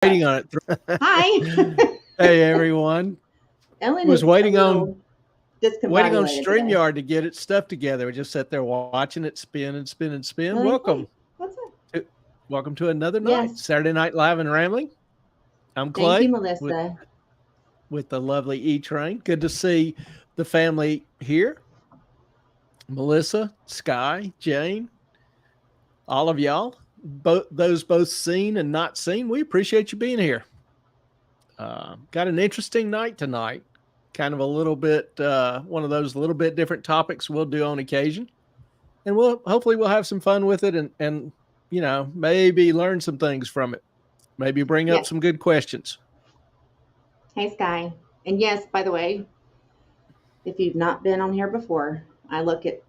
Waiting on it. Hi. Hey everyone. Ellen Was is a waiting on little discombobulated today. StreamYard to get its stuff together. We just sat there watching it spin and spin and spin. Really? Welcome. Hey, what's up? Welcome to another night. Yes. Saturday Night Live and Rambling. I'm Thank you, Clay with, Melissa. with the lovely E Train. Good to see the family here. Melissa, Sky, Jane, all of y'all. Both seen and not seen. We appreciate you being here. Got an interesting night tonight. Kind of a little bit, one of those little bit different topics we'll do on occasion, and we'll have some fun with it, and maybe learn some things from it. Maybe bring up Yes. some good questions. Hey, Sky. And yes, by the way, if you've not been on here before, I look at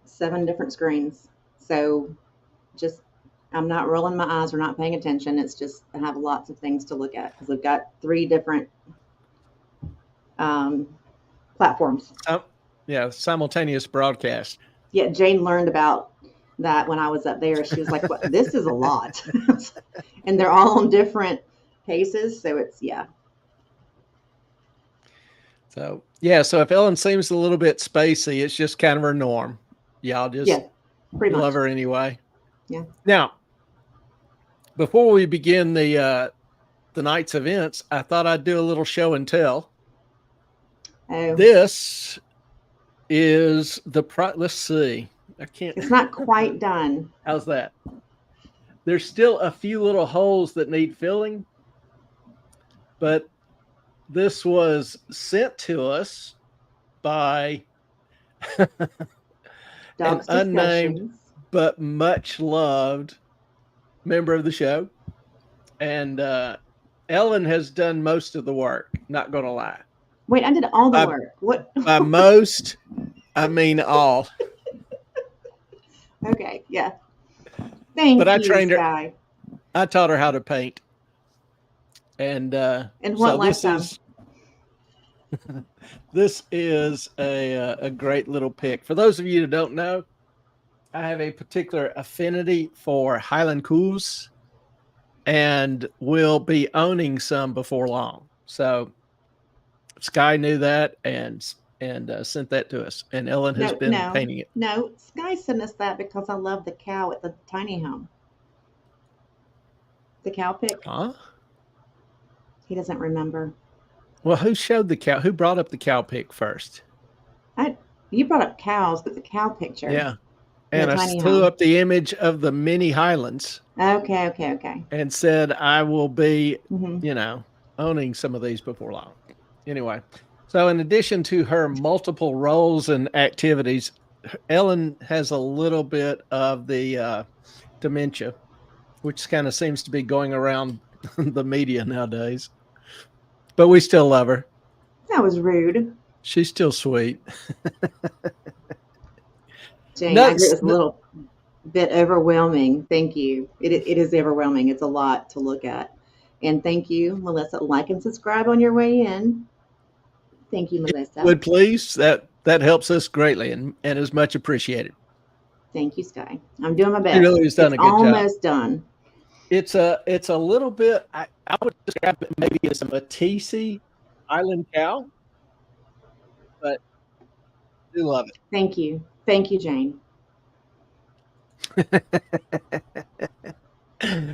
7 different screens. So just, I'm not rolling my eyes or not paying attention. It's just, I have lots of things to look at because we've got 3 different um, platforms. Yeah, simultaneous broadcast. Yeah, Jane learned about that when I was up there. She was like, "What? This is a lot," and they're all on different paces. So it's yeah. So if Ellen seems a little bit spacey, it's just kind of her norm. Y'all just pretty love much. her anyway. Yeah. Now, before we begin the night's events, I thought I'd do a little show and tell. Oh. This is let's see. I can't. It's not quite done. How's that? There's still a few little holes that need filling, but this was sent to us by an unnamed but much loved member of the show. And Ellen has done most of the work, not going to lie. Wait, I did all the work. What? By most, I mean all. Okay, yeah. Thank you, I trained Sky. her. I taught her how to paint. And what so lifetime? This is a great little pick. For those of you who don't know, I have a particular affinity for Highland Cools and will be owning some before long. So Sky knew that and sent that to us. And Ellen has been painting it. No, Sky sent us that because I love the cow at the tiny home. The cow pic. Huh? He doesn't remember. Well, who showed the cow? Who brought up the cow pic first? You brought up cows, but the cow picture. Yeah. And I threw up the image of the mini Highlands. Okay. And said, I will be, owning some of these before long. Anyway, so in addition to her multiple roles and activities, Ellen has a little bit of the dementia, which kind of seems to be going around the media nowadays. But we still love her. That was rude. She's still sweet. Jane, I agree. It's a little bit overwhelming. Thank you. It is overwhelming. It's a lot to look at. And thank you, Melissa. Like and subscribe on your way in. Thank you, Melissa. Would please. That helps us greatly and is much appreciated. Thank you, Sky. I'm doing my best. She really has done a good job. Almost done. It's a little bit. I would describe it maybe as a Matisse Island cow, but I do love it. Thank you, Jane.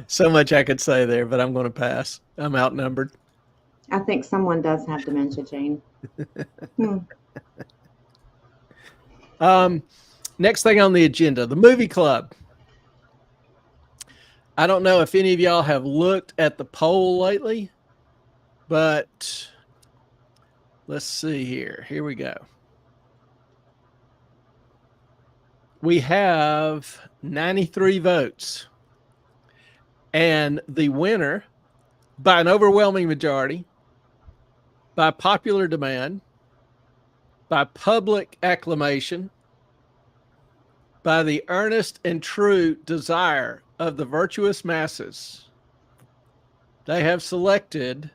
So much I could say there, but I'm going to pass. I'm outnumbered. I think someone does have dementia, Jane. Next thing on the agenda, the movie club. I don't know if any of y'all have looked at the poll lately, but let's see here. Here we go. We have 93 votes. And the winner, by an overwhelming majority, by popular demand, by public acclamation, by the earnest and true desire of the virtuous masses, they have selected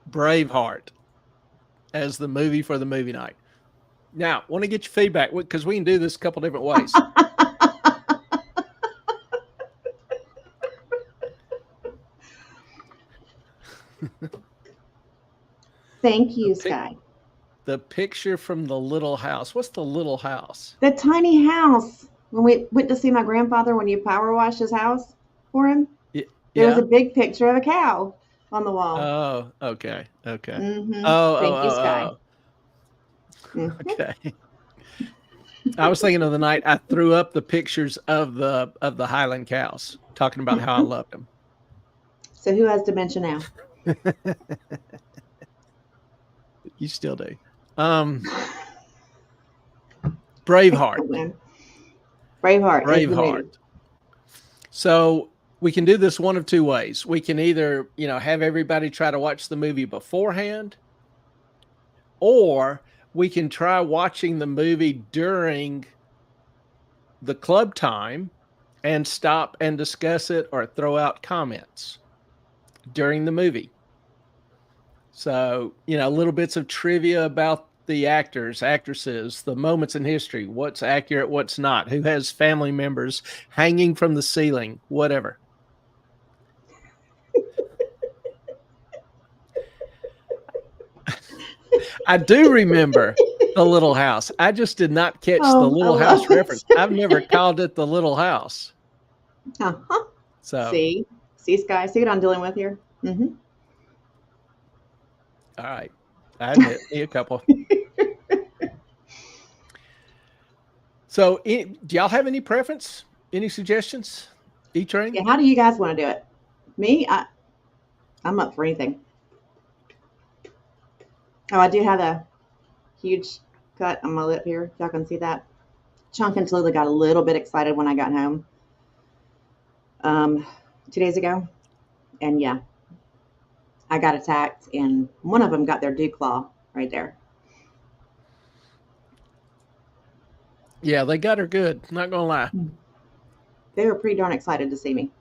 Braveheart as the movie for the movie night. Now, I want to get your feedback because we can do this a couple different ways. Thank The you, pic Sky. the picture from the little house. What's the little house? The tiny house. When we went to see my grandfather when you power washed his house for him, there was a Yeah. big picture of a cow on the wall. Oh, okay. Okay. Mm-hmm. Oh, oh, Thank you, Sky. oh, oh. Mm. Okay. I was thinking of the night I threw up the pictures of the Highland cows, talking about how I loved them. So who has dementia now? You still do. Braveheart. Oh, man. Braveheart is the movie. Braveheart. So we can do this one of two ways. We can either, have everybody try to watch the movie beforehand, or we can try watching the movie during the club time and stop and discuss it or throw out comments during the movie. So, little bits of trivia about the actors, actresses, the moments in history, what's accurate, what's not, who has family members hanging from the ceiling, whatever. I do remember the Little House. I just did not catch the Oh, I Little love House it. reference. I've never called it the Little House. Uh-huh. So, See, Sky. See what I'm dealing with here. Mm-hmm. all right. I admit, me a couple. So, do y'all have any preference? Any suggestions? E-Train? Yeah. How do you guys want to do it? Me, I'm up for anything. Oh, I do have a huge cut on my lip here. Y'all can see that. Chunk and Tallulah got a little bit excited when I got home 2 days ago. And yeah, I got attacked, and one of them got their dew claw right there. Yeah, they got her good. Not gonna lie. They were pretty darn excited to see me.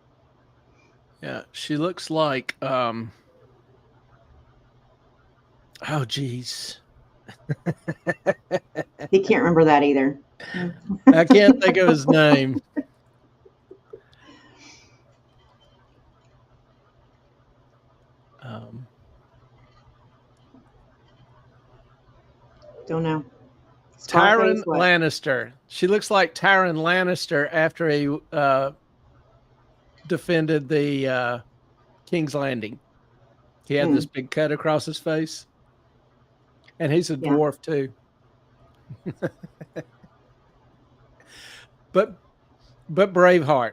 Yeah, she looks like oh geez. He can't remember that either. I can't think of his name. Don't know. Tyrion Scarface, what? Lannister. She looks like Tyrion Lannister after he defended the King's Landing. He had this big cut across his face. And he's a Yeah. dwarf too. but Braveheart.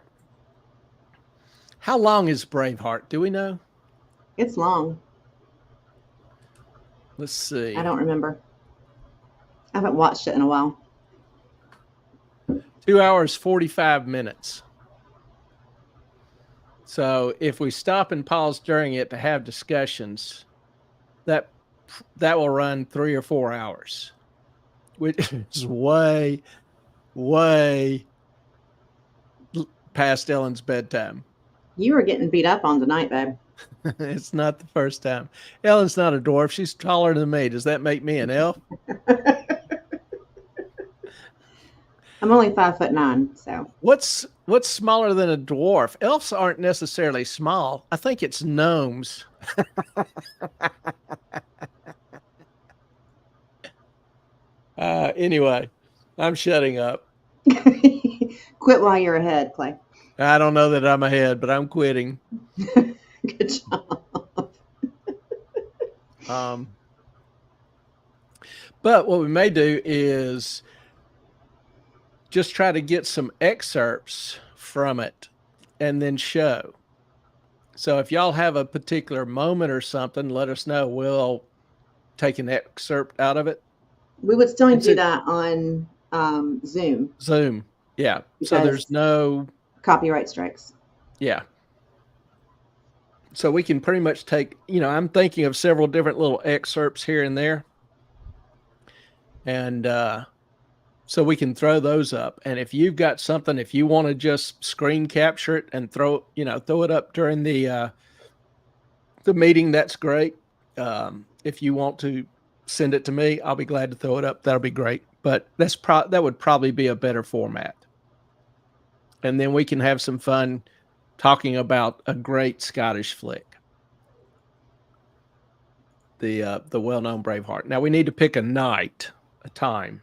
How long is Braveheart? Do we know? It's long. Let's see. I don't remember. I haven't watched it in a while. 2 hours, 45 minutes. So if we stop and pause during it to have discussions, that will run 3 or 4 hours, which is way past Ellen's bedtime. You were getting beat up on tonight, babe. It's not the first time. Ellen's not a dwarf. She's taller than me. Does that make me an elf? I'm only 5'9", so. What's smaller than a dwarf? Elves aren't necessarily small. I think it's gnomes. Anyway, I'm shutting up. Quit while you're ahead, Clay. I don't know that I'm ahead, but I'm quitting. Good job. But what we may do is just try to get some excerpts from it and then show. So if y'all have a particular moment or something, let us know. We'll take an excerpt out of it. We would still do that on Zoom. Zoom, yeah. So there's no copyright strikes. Yeah. So we can pretty much take, I'm thinking of several different little excerpts here and there. And so we can throw those up. And if you've got something, if you want to just screen capture it and throw it up during the meeting, that's great. If you want to send it to me, I'll be glad to throw it up. That'll be great. But that would probably be a better format. And then we can have some fun talking about a great Scottish flick. the well-known Braveheart. Now we need to pick a night, a time.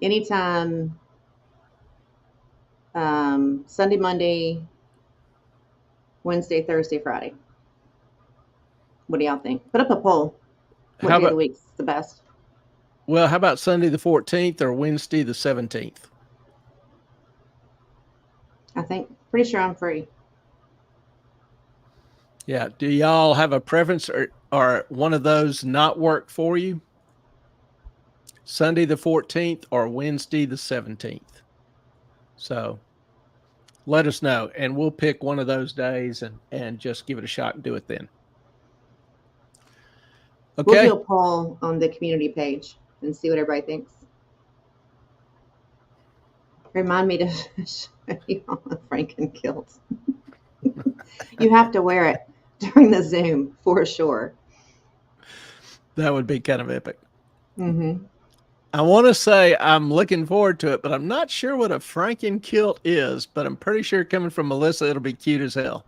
Anytime, Sunday, Monday, Wednesday, Thursday, Friday. What do y'all think? Put up a poll. What day of the week's the best? Well, how about Sunday the 14th or Wednesday the 17th? I think, pretty sure I'm free. Yeah. Do y'all have a preference, or one of those not work for you? Sunday the 14th or Wednesday the 17th? So let us know, and we'll pick one of those days and just give it a shot and do it then. We'll Okay. do a poll on the community page and see what everybody thinks. Remind me to show you all the Franken kilt. You have to wear it during the Zoom for sure. That would be kind of epic. Mm-hmm. I want to say I'm looking forward to it, but I'm not sure what a Franken kilt is, but I'm pretty sure coming from Melissa, it'll be cute as hell.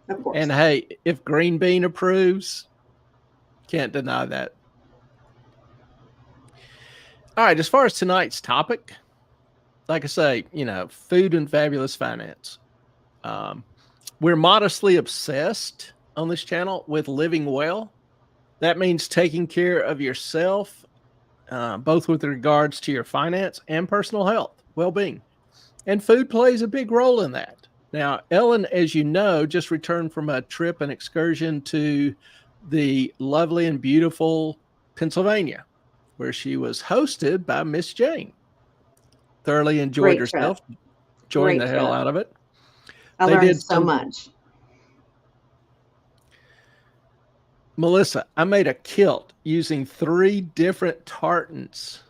Of course. And hey, if Green Bean approves, can't deny that. All right. As far as tonight's topic, like I say, food and fabulous finance. We're modestly obsessed on this channel with living well. That means taking care of yourself, both with regards to your finance and personal health, well-being. And food plays a big role in that. Now, Ellen, as you know, just returned from a trip and excursion to the lovely and beautiful Pennsylvania, where she was hosted by Miss Jane. Thoroughly enjoyed Great herself, trip. enjoying Great the hell trip. out of it. I learned so much. Melissa, I made a kilt using 3 different tartans.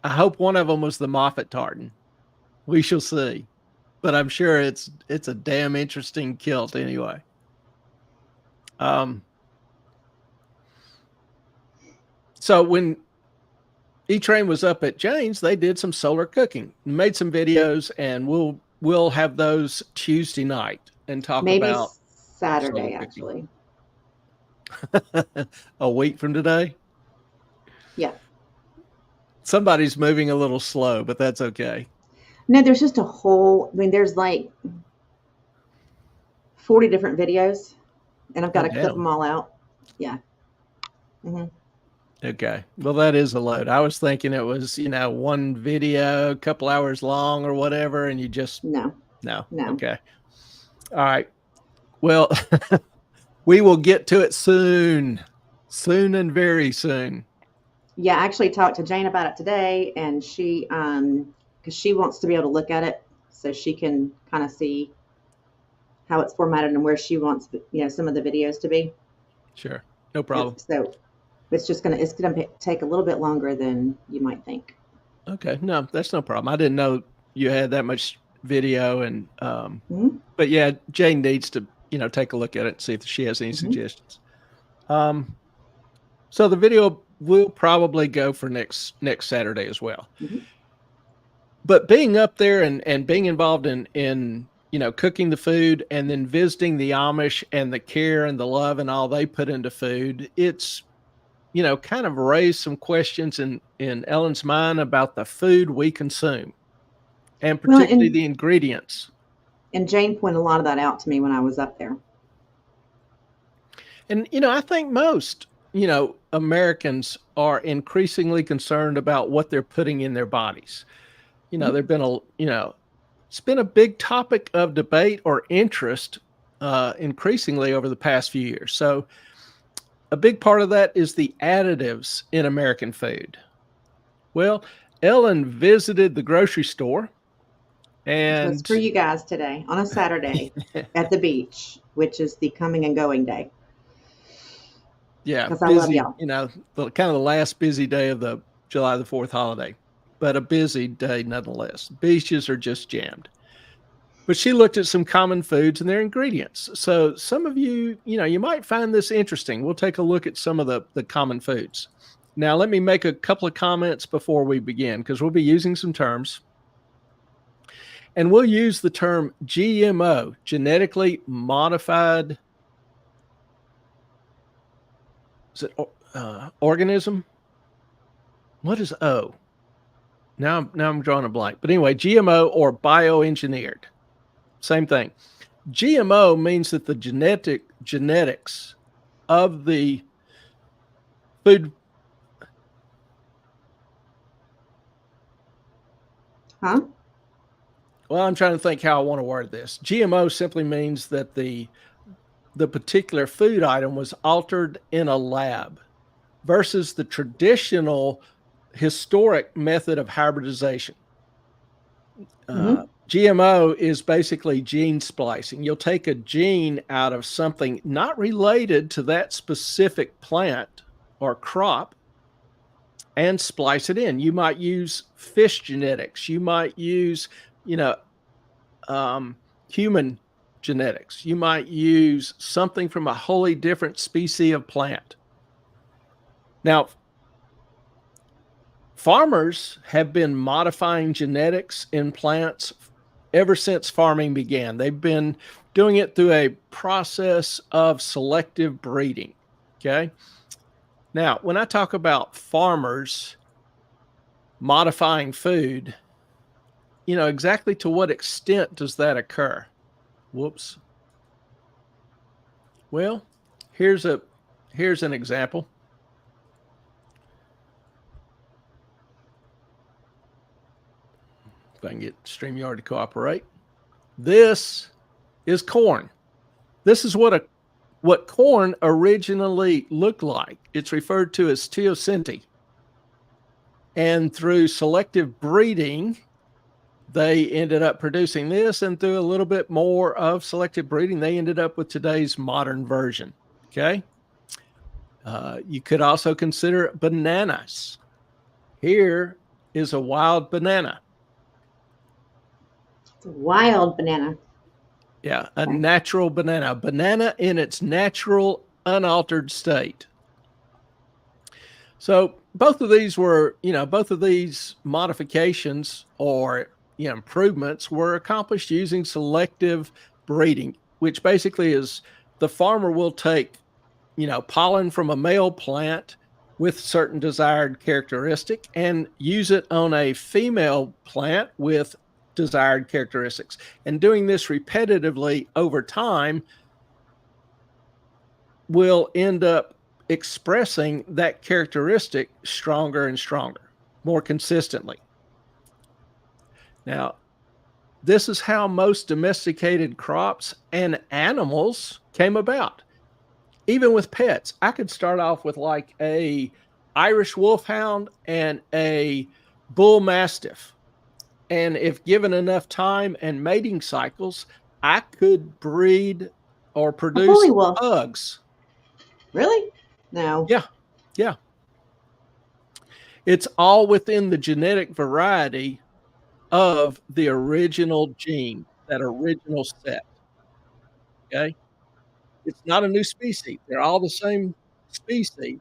I hope one of them was the Moffat tartan. We shall see. But I'm sure it's a damn interesting kilt anyway. So when E-Train was up at Jane's, they did some solar cooking, made some videos, and we'll have those Tuesday night and talk about Saturday, actually. A week from today? Yeah. Somebody's moving a little slow, but that's okay. No, there's just there's like 40 different videos, and I've got to clip them all out. Yeah. Mm-hmm. Okay. Well, that is a load. I was thinking it was, one video, a couple hours long or whatever, and you just... No. Okay. All right. Well, we will get to it soon and very soon. Yeah, I actually talked to Jane about it today, and she, because she wants to be able to look at it so she can kind of see how it's formatted and where she wants, some of the videos to be. Sure. No problem. So it's going to take a little bit longer than you might think. Okay. No, that's no problem. I didn't know you had that much video, and, but yeah, Jane needs to, take a look at it and see if she has any suggestions. So the video will probably go for next Saturday as well. But being up there and being involved in cooking the food and then visiting the Amish and the care and the love and all they put into food, it's, kind of raised some questions in Ellen's mind about the food we consume, and particularly the ingredients. And Jane pointed a lot of that out to me when I was up there. And, I think most, Americans are increasingly concerned about what they're putting in their bodies. There've been it's been a big topic of debate or interest increasingly over the past few years. So a big part of that is the additives in American food. Well, Ellen visited the grocery store, and it's for you guys today on a Saturday at the beach, which is the coming and going day. Yeah, because I love y'all. Kind of the last busy day of the July the 4th holiday, but a busy day nonetheless. Beaches are just jammed. But she looked at some common foods and their ingredients. So some of you, you might find this interesting. We'll take a look at some of the common foods. Now, let me make a couple of comments before we begin, because we'll be using some terms. And we'll use the term GMO, genetically modified, is it organism? What is O? Now I'm drawing a blank. But anyway, GMO or bioengineered, same thing. GMO means that the genetics of the food. Huh? Well, I'm trying to think how I want to word this. GMO simply means that the particular food item was altered in a lab versus the traditional historic method of hybridization. Mm-hmm. GMO is basically gene splicing. You'll take a gene out of something not related to that specific plant or crop and splice it in. You might use fish genetics. You might use, you know, human genetics. You might use something from a wholly different species of plant. Now, farmers have been modifying genetics in plants ever since farming began. They've been doing it through a process of selective breeding. Okay. Now, when I talk about farmers modifying food, exactly to what extent does that occur? Whoops. Well, here's an example. If I can get StreamYard to cooperate. This is corn. This is what corn originally looked like. It's referred to as teosinte. And through selective breeding, they ended up producing this, and through a little bit more of selective breeding, they ended up with today's modern version. Okay. You could also consider bananas. Here is a wild banana. It's a wild banana. Yeah, a Okay. natural banana. Banana in its natural, unaltered state. So both of these modifications or improvements were accomplished using selective breeding, which basically is the farmer will take, pollen from a male plant with certain desired characteristic and use it on a female plant with desired characteristics. And doing this repetitively over time will end up expressing that characteristic stronger and stronger, more consistently. Now, this is how most domesticated crops and animals came about. Even with pets, I could start off with like a Irish wolfhound and a bull mastiff. And if given enough time and mating cycles, I could breed or A produce bully wolf. pugs. Really? No. Yeah. Yeah. It's all within the genetic variety of the original gene, that original set. Okay. It's not a new species. They're all the same species,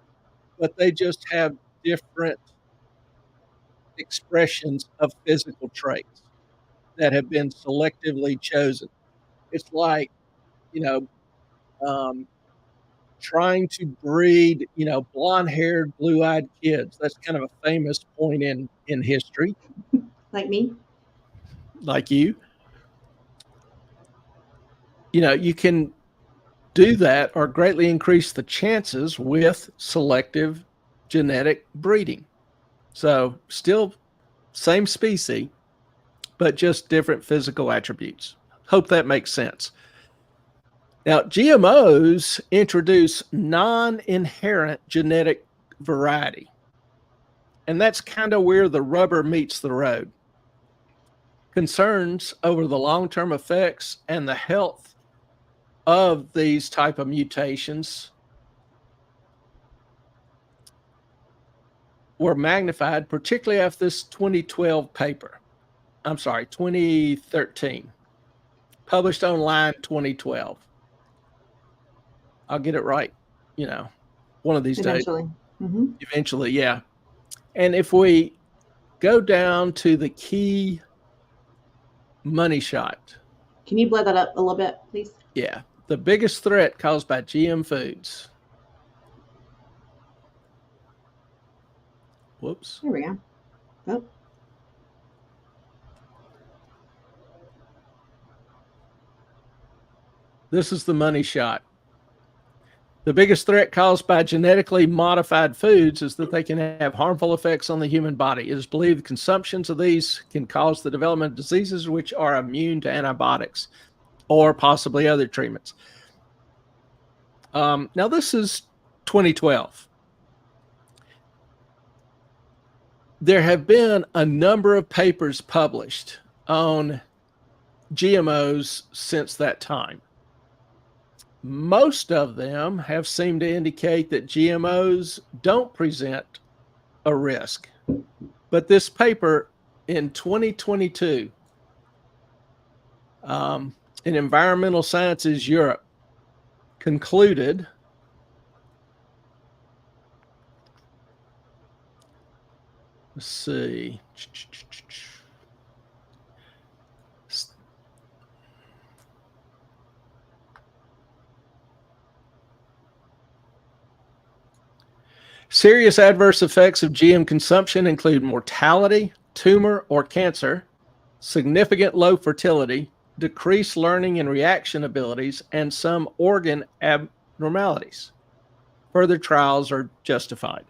but they just have different expressions of physical traits that have been selectively chosen. It's like, you know, um, trying to breed, blonde haired, blue eyed kids. That's kind of a famous point in history, Like me? like you. You can do that or greatly increase the chances with selective genetic breeding. So, still same species, but just different physical attributes. Hope that makes sense. Now, GMOs introduce non inherent genetic variety. And that's kind of where the rubber meets the road. Concerns over the long term effects and the health of these type of mutations were magnified, particularly after this 2012 paper. I'm sorry, 2013, published online 2012. I'll get it right, one of these days. Eventually. Mm-hmm. Eventually, yeah. And if we go down to the key money shot. Can you blow that up a little bit, please? Yeah. The biggest threat caused by GM foods. Whoops. There we go. Oh, This is the money shot. The biggest threat caused by genetically modified foods is that they can have harmful effects on the human body. It is believed the consumptions of these can cause the development of diseases which are immune to antibiotics or possibly other treatments. Now, this is 2012. There have been a number of papers published on GMOs since that time. Most of them have seemed to indicate that GMOs don't present a risk. But this paper in 2022 in Environmental Sciences Europe concluded let's see. Serious adverse effects of GM consumption include mortality, tumor, or cancer, significant low fertility, decreased learning and reaction abilities, and some organ abnormalities. Further trials are justified.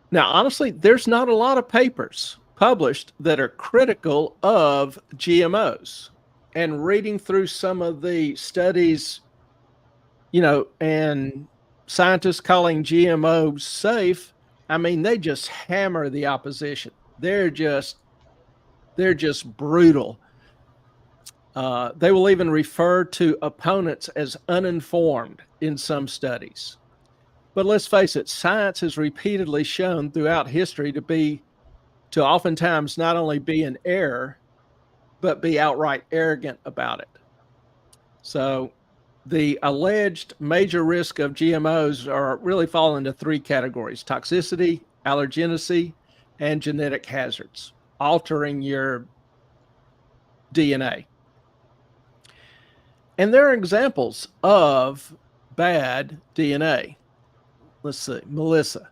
Now, honestly, there's not a lot of papers published that are critical of GMOs. And reading through some of the studies, and scientists calling GMOs safe, I mean, they just hammer the opposition. They're just brutal. They will even refer to opponents as uninformed in some studies. But let's face it, science has repeatedly shown throughout history to oftentimes not only be in error, but be outright arrogant about it. So the alleged major risk of GMOs are really fall into three categories: toxicity, allergenicity, and genetic hazards, altering your DNA. And there are examples of bad DNA. Let's see, Melissa.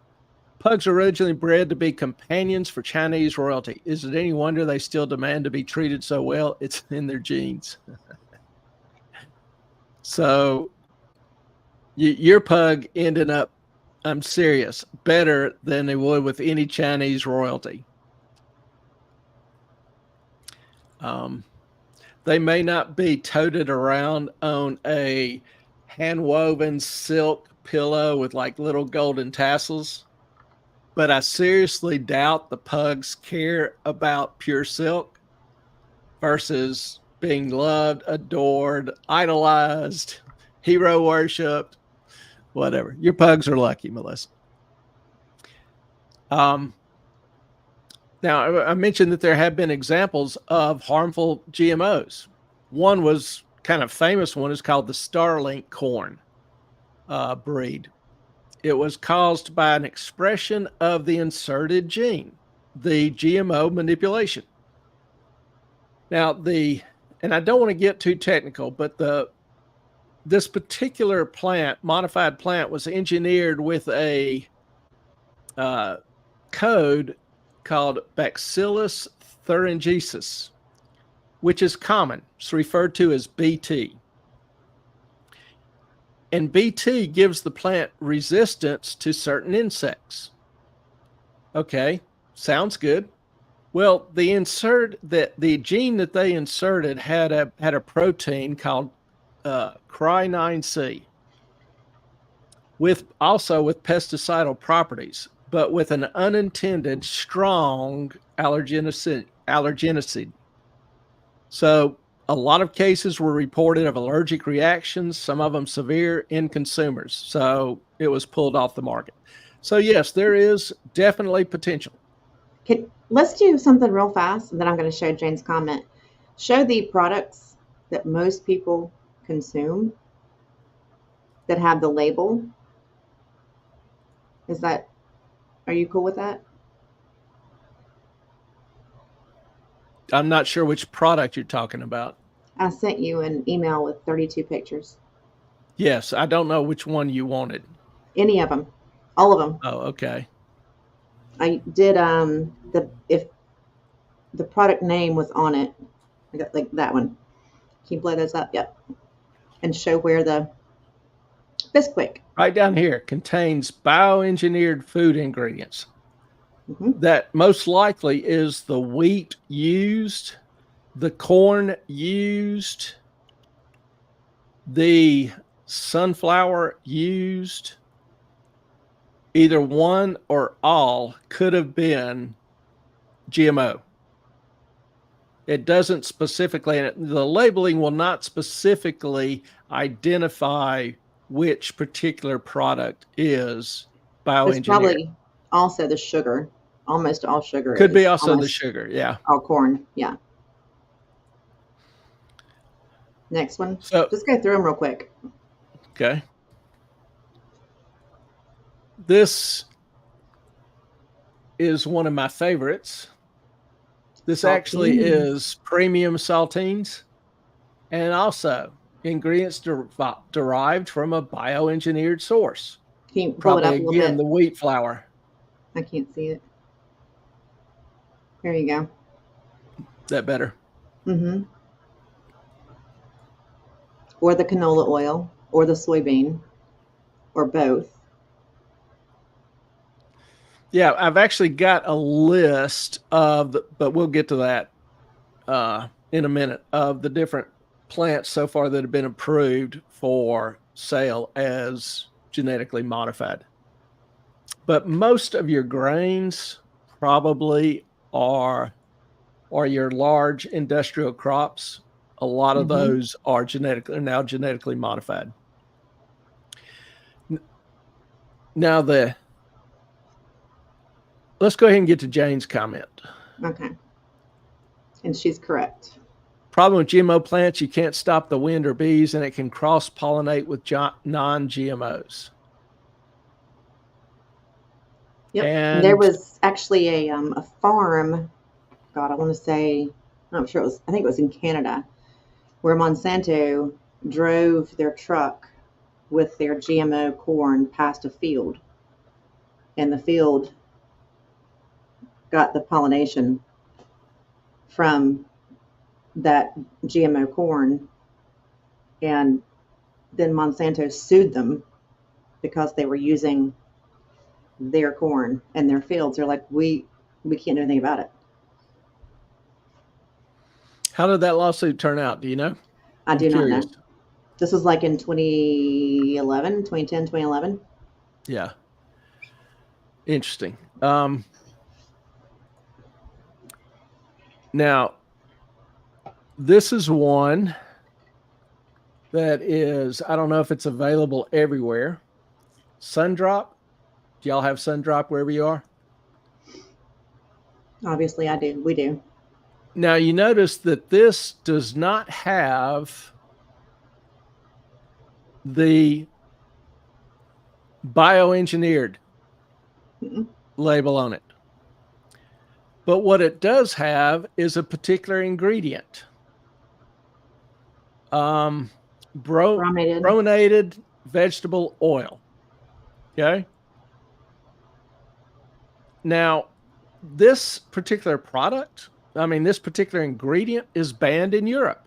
Pugs are originally bred to be companions for Chinese royalty. Is it any wonder they still demand to be treated so well? It's in their genes. So your pug ended up, I'm serious, better than they would with any Chinese royalty. They may not be toted around on a hand-woven silk pillow with like little golden tassels, but I seriously doubt the pugs care about pure silk versus being loved, adored, idolized, hero worshipped, whatever. Your pugs are lucky, Melissa. Now, I mentioned that there have been examples of harmful GMOs. One was kind of famous one is called the Starlink corn breed. It was caused by an expression of the inserted gene, the GMO manipulation. Now, and I don't want to get too technical, but this particular plant, modified plant, was engineered with a code called Bacillus thuringiensis, which is common. It's referred to as BT. And BT gives the plant resistance to certain insects. Okay, sounds good. Well, the gene that they inserted had a protein called Cry9C, with pesticidal properties, but with an unintended strong allergenicide. So a lot of cases were reported of allergic reactions, some of them severe in consumers. So it was pulled off the market. So yes, there is definitely potential. Let's do something real fast, and then I'm going to show Jane's comment. Show the products that most people consume that have the label. Are you cool with that? I'm not sure which product you're talking about. I sent you an email with 32 pictures. Yes, I don't know which one you wanted. Any of them, all of them. Oh, okay. I did the if the product name was on it. I got like that one. Can you blow those up? Yep. And show where the Bisquick. Right down here contains bioengineered food ingredients. Mm-hmm. That most likely is the wheat used, the corn used, the sunflower used. Either one or all could have been GMO. It doesn't specifically, the labeling will not specifically identify which particular product is It's bioengineered. probably also the sugar. Almost all sugar Could be is also the almost sugar. Yeah. all corn. Yeah. Next one. So, Just go through them real quick. okay. This is one of my favorites. This actually Saltines. is premium saltines and also ingredients derived from a bioengineered source. Can you pull it Probably up a little again bit? the wheat flour. I can't see it. There you go. That better? Mm-hmm. Or the canola oil, or the soybean, or both. Yeah, I've actually got a list of, but we'll get to that in a minute, of the different plants so far that have been approved for sale as genetically modified. But most of your grains probably are your large industrial crops. A lot of Mm-hmm. those are now genetically modified. Now let's go ahead and get to Jane's comment. Okay. And she's correct. Problem with GMO plants, you can't stop the wind or bees, and it can cross-pollinate with non-GMOs. Yep. And there was actually a farm. God, I want to say, I'm not sure it was. I think it was in Canada, where Monsanto drove their truck with their GMO corn past a field, and the field got the pollination from that GMO corn, and then Monsanto sued them because they were using their corn in their fields. They're like, we can't do anything about it. how did that lawsuit turn out? Do you know? I do not know. Curious. This was like in 2011, 2010, 2011. Yeah. Interesting. Now, this is one that is, I don't know if it's available everywhere. Sundrop. Do y'all have Sundrop wherever you are? Obviously, I do. We do. Now, you notice that this does not have the bioengineered Mm-mm. label on it. But what it does have is a particular ingredient. Brominated vegetable oil. Okay. Now, this particular product, this particular ingredient is banned in Europe.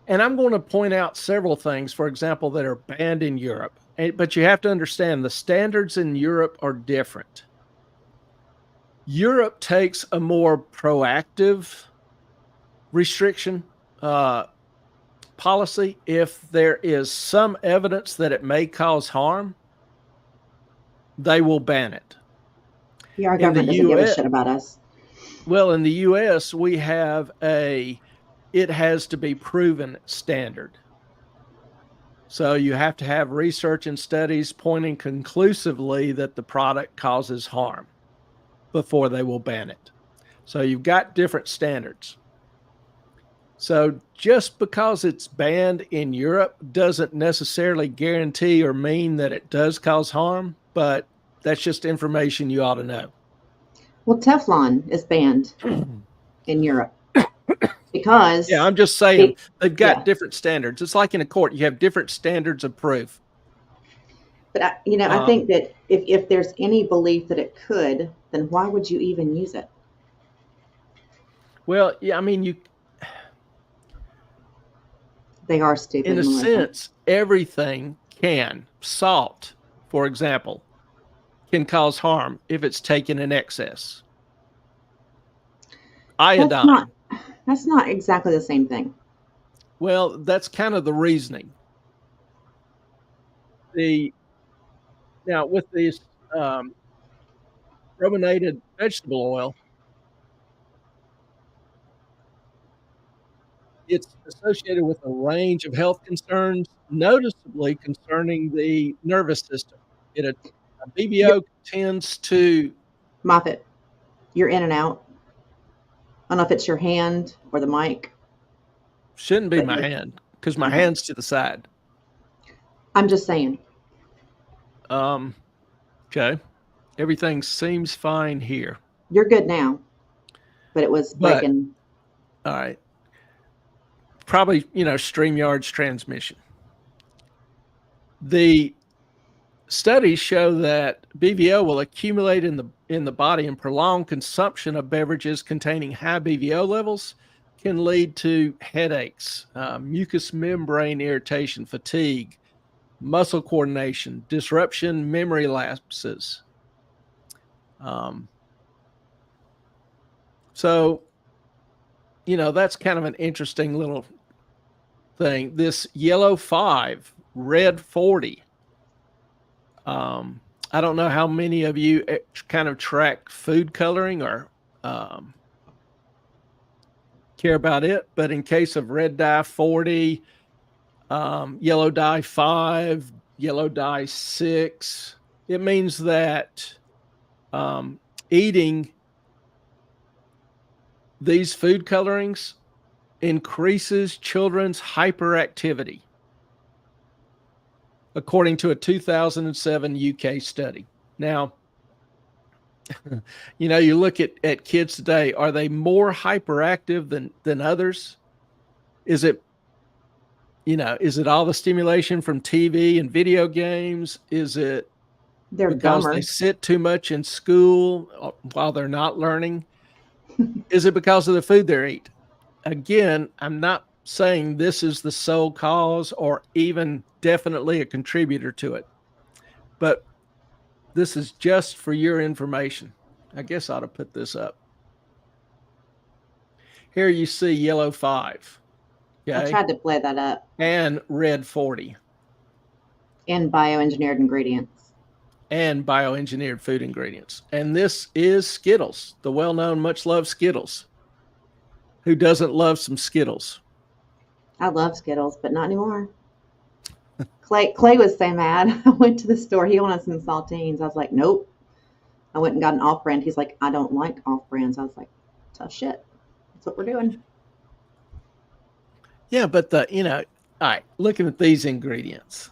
And I'm going to point out several things, for example, that are banned in Europe. But you have to understand the standards in Europe are different. Europe takes a more proactive restriction policy. If there is some evidence that it may cause harm, they will ban it. Yeah, our government doesn't give a shit about us. Well, in the U.S., we have it has to be proven standard. So you have to have research and studies pointing conclusively that the product causes harm before they will ban it. So you've got different standards. So just because it's banned in Europe doesn't necessarily guarantee or mean that it does cause harm, but that's just information you ought to know. Well, Teflon is banned in Europe Yeah, because, I'm just saying be, they've got yeah. different standards. It's like in a court, you have different standards of proof. But I Um, think that if there's any belief that it could, then why would you even use it? well, yeah, I mean, you They are in stupid, a Melissa. sense, everything can. Salt, for example, can cause harm if it's taken in excess. That's not Iodine, that's not exactly the same thing. well, that's kind of the reasoning. The Now with this um, brominated vegetable oil, it's associated with a range of health concerns, noticeably concerning the nervous system. You're, BBO tends to Moffat, you're in and out. I don't know if it's your hand or the mic, shouldn't be but my you're hand because my okay. hand's to the side. I'm just saying, Um, okay, everything seems fine here, you're good now, but it was but breaking. all right, probably StreamYard's transmission. The studies show that BVO will accumulate in the body, and prolonged consumption of beverages containing high BVO levels can lead to headaches, mucous membrane irritation, fatigue, muscle coordination, disruption, memory lapses. Um, so, that's kind of an interesting little thing. This yellow 5, red 40. Um, I don't know how many of you kind of track food coloring or um, care about it, but in case of red dye 40, yellow dye 5, yellow dye 6, it means that um, eating these food colorings increases children's hyperactivity, according to a 2007 UK study. Now, you look at kids today, are they more hyperactive than others? Is it is it all the stimulation from TV and video games? Is it They're because they dumber. sit too much in school while they're not learning? Is it because of the food they eat? Again, I'm not saying this is the sole cause or even definitely a contributor to it, but this is just for your information. I guess I ought to put this up. Here you see yellow 5, I okay, tried to play that up and red 40, in bioengineered ingredients. and bioengineered food ingredients. And this is Skittles, the well known, much loved Skittles. Who doesn't love some Skittles? I love Skittles, but not anymore. Clay was so mad. I went to the store. He wanted some saltines. I was like, nope. I went and got an off brand. He's like, I don't like off brands. I was like, tough shit. That's what we're doing. Yeah, but all right, looking at these ingredients,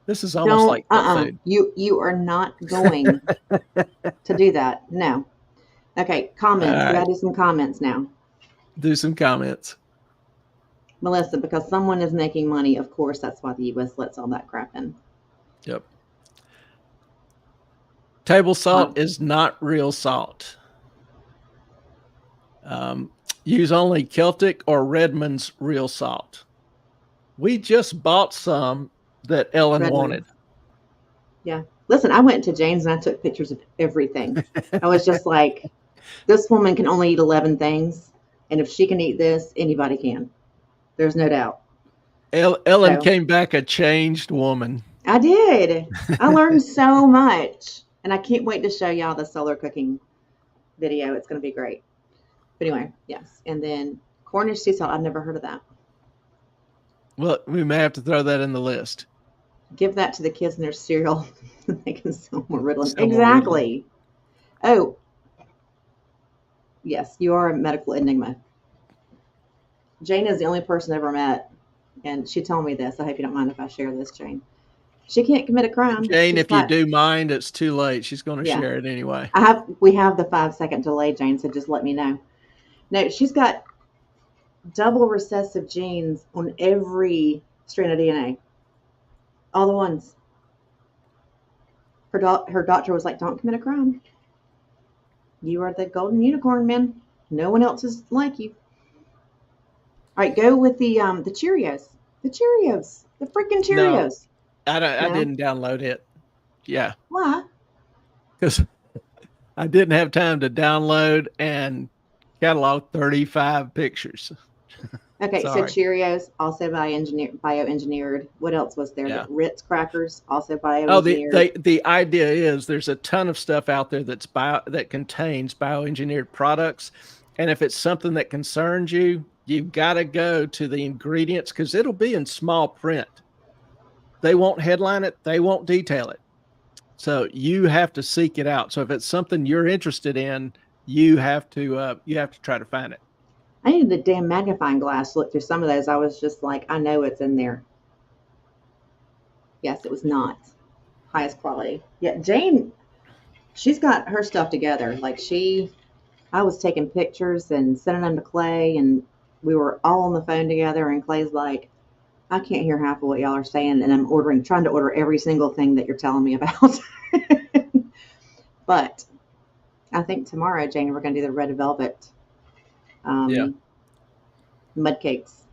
this is almost Don't. like pet food. You are not going to do that. No. Okay. All Comments. We right, gotta do some comments now, do some comments. Melissa. Because someone is making money. Of course, that's why the U.S. lets all that crap in. Yep. Table salt Um, is not real salt. Um, Use only Celtic or Redmond's real salt. We just bought some that Ellen wanted. Redmond. Yeah. Listen, I went to Jane's and I took pictures of everything. I was just like, this woman can only eat 11 things. And if she can eat this, anybody can. There's no doubt. Ellen So came back a changed woman. I did. I learned so much. And I can't wait to show y'all the solar cooking video. It's going to be great. But anyway, yes. And then Cornish sea salt. I've never heard of that. Well, we may have to throw that in the list. Give that to the kids in their cereal. They can sell more Ritalin. Sell more Ritalin. Exactly. Oh, yes. You are a medical enigma. Jane is the only person I ever met, and she told me this. I hope you don't mind if I share this, Jane. She can't commit a crime. Jane, She's if you got, do mind, it's too late. She's going to yeah. share it anyway. We have the 5-second delay, Jane, so just let me know. No, she's got double recessive genes on every strand of DNA. All the ones. Her doctor was like, "Don't commit a crime. You are the golden unicorn, man. No one else is like you." All right, go with the Cheerios. The Cheerios. The freaking No, Cheerios. I No. didn't download it. Yeah, Why? because I didn't have time to download and catalog 35 pictures. Okay, so Sorry. Cheerios also bioengineered. What else was there? The Yeah. Ritz crackers also Oh, bioengineered. the idea is there's a ton of stuff out there that contains bioengineered products, and if it's something that concerns you, you've got to go to the ingredients because it'll be in small print. They won't headline it, they won't detail it. So you have to seek it out. So if it's something you're interested in, you have to try to find it. I needed the damn magnifying glass to look through some of those. I was just like, I know it's in there. Yes, it was not highest quality. Yeah, Jane, she's got her stuff together. I was taking pictures and sending them to Clay, and we were all on the phone together. And Clay's like, I can't hear half of what y'all are saying, and I'm trying to order every single thing that you're telling me about. But I think tomorrow, Jane, we're going to do the red velvet Yeah. um, mud cakes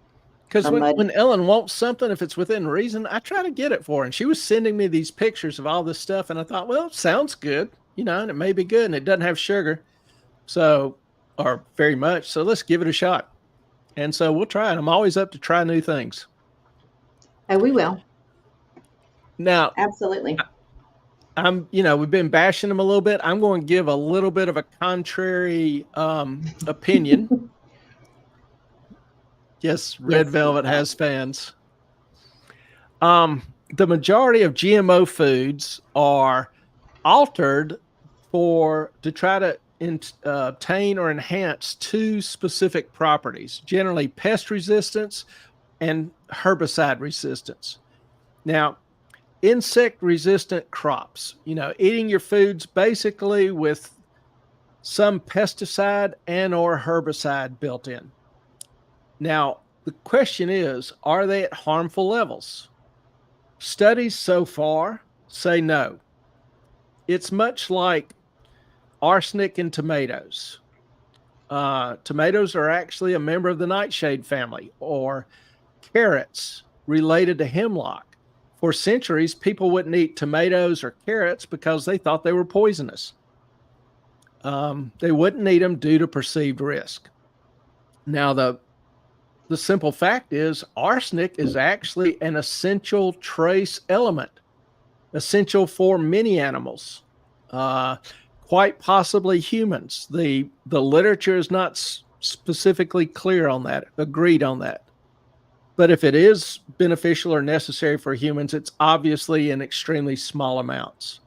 Because or mud. when Ellen wants something, if it's within reason, I try to get it for her. And she was sending me these pictures of all this stuff, and I thought, well, it sounds good, and it may be good, and it doesn't have sugar, so or very much. So let's give it a shot. And so we'll try it. I'm always up to try new things. Oh, we will. Now, Absolutely. we've been bashing them a little bit. I'm going to give a little bit of a contrary opinion. Yes, Red Yes. Velvet has fans. The majority of GMO foods are altered to try to obtain or enhance two specific properties, generally pest resistance and herbicide resistance. Now, insect resistant crops, eating your foods basically with some pesticide and or herbicide built in. Now, the question is, are they at harmful levels? Studies so far say no. It's much like arsenic in tomatoes. Tomatoes are actually a member of the nightshade family, or carrots related to hemlock. For centuries, people wouldn't eat tomatoes or carrots because they thought they were poisonous. They wouldn't eat them due to perceived risk. Now, the simple fact is arsenic is actually an essential trace element, essential for many animals, quite possibly humans. The literature is not specifically clear on that, agreed on that. But if it is beneficial or necessary for humans, it's obviously in extremely small amounts.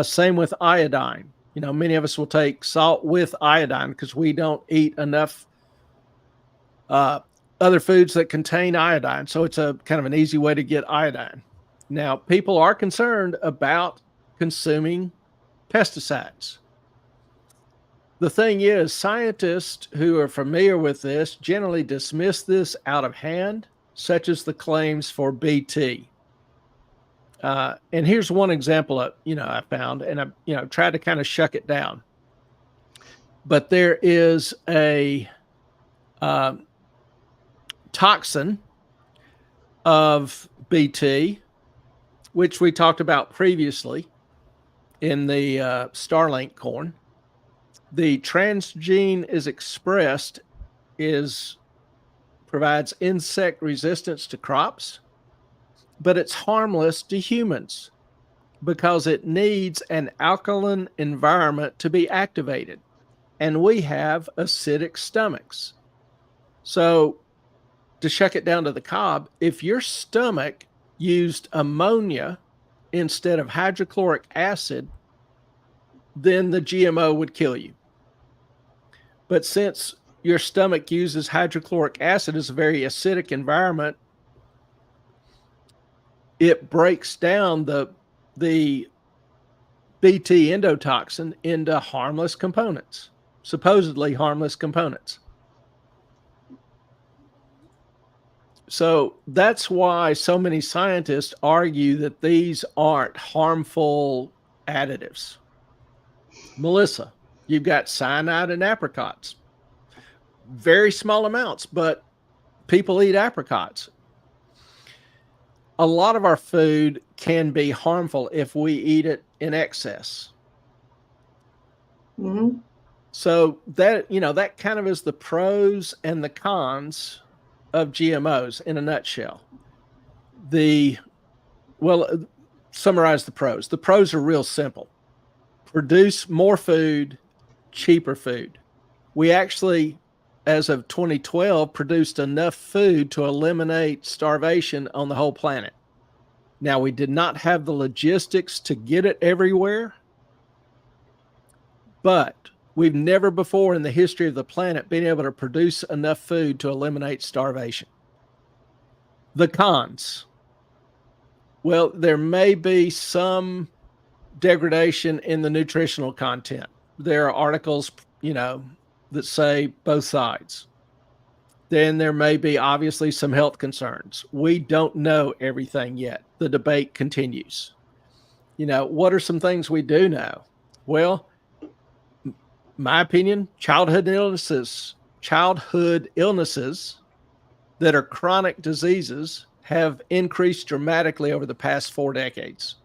Same with iodine. Many of us will take salt with iodine because we don't eat enough other foods that contain iodine. So it's a kind of an easy way to get iodine. Now, people are concerned about consuming pesticides. The thing is, scientists who are familiar with this generally dismiss this out of hand, such as the claims for BT. And here's one example I found, and I tried to kind of shuck it down. But there is a toxin of BT, which we talked about previously in the Starlink corn. The transgene is expressed provides insect resistance to crops, but it's harmless to humans because it needs an alkaline environment to be activated, and we have acidic stomachs. So to shuck it down to the cob, if your stomach used ammonia instead of hydrochloric acid, then the GMO would kill you. But since your stomach uses hydrochloric acid as a very acidic environment, it breaks down the BT endotoxin into harmless components, supposedly harmless components. So that's why so many scientists argue that these aren't harmful additives. Melissa, you've got cyanide in apricots, very small amounts, but people eat apricots. A lot of our food can be harmful if we eat it in excess. Mm-hmm. So that, that kind of is the pros and the cons of GMOs in a nutshell. The well, summarize the pros. The pros are real simple. Produce more food, cheaper food. We actually, as of 2012, produced enough food to eliminate starvation on the whole planet. Now, we did not have the logistics to get it everywhere, but we've never before in the history of the planet been able to produce enough food to eliminate starvation. The cons. Well, there may be some degradation in the nutritional content. There are articles, that say both sides. Then there may be obviously some health concerns. We don't know everything yet. The debate continues. What are some things we do know? Well, my opinion, childhood illnesses that are chronic diseases have increased dramatically over the past 4 decades.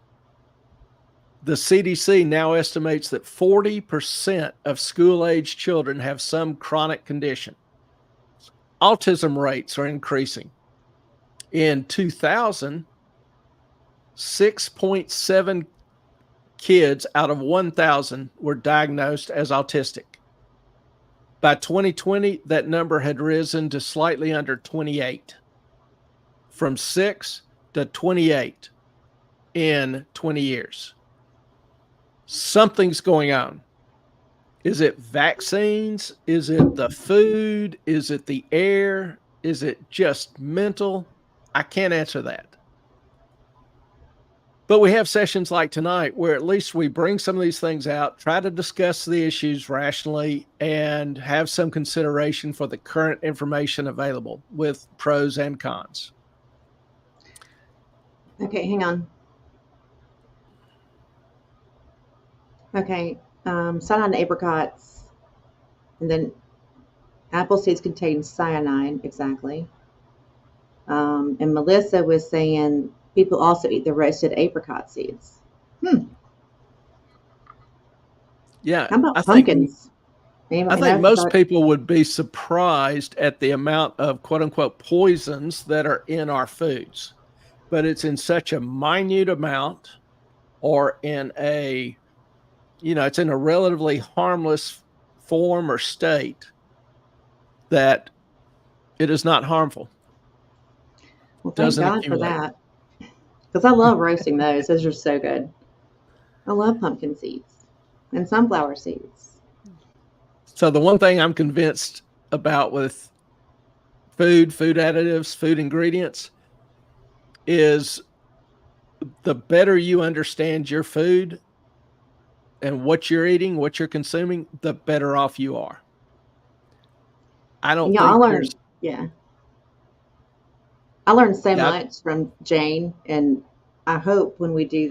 The CDC now estimates that 40% of school-age children have some chronic condition. Autism rates are increasing. In 2000, 6.7 kids out of 1,000 were diagnosed as autistic. By 2020, that number had risen to slightly under 28, from 6 to 28 in 20 years. Something's going on. Is it vaccines? Is it the food? Is it the air? Is it just mental? I can't answer that. But we have sessions like tonight where at least we bring some of these things out, try to discuss the issues rationally, and have some consideration for the current information available with pros and cons. Okay, hang on. Okay, cyanide apricots, and then apple seeds contain cyanide, exactly. And Melissa was saying people also eat the roasted apricot seeds. Yeah, How about I think pumpkins? I Anybody think know? most people would be surprised at the amount of quote unquote poisons that are in our foods, but it's in such a minute amount or it's in a relatively harmless form or state that it is not harmful, Well, thank doesn't God for accumulate. that, because I love roasting those. Those are so good. I love pumpkin seeds and sunflower seeds. So the one thing I'm convinced about with food additives, food ingredients is the better you understand your food and what you're eating, what you're consuming, the better off you are. I don't Yeah, I think there's learned. Yeah, I learned so yeah, much from Jane, and I hope when we do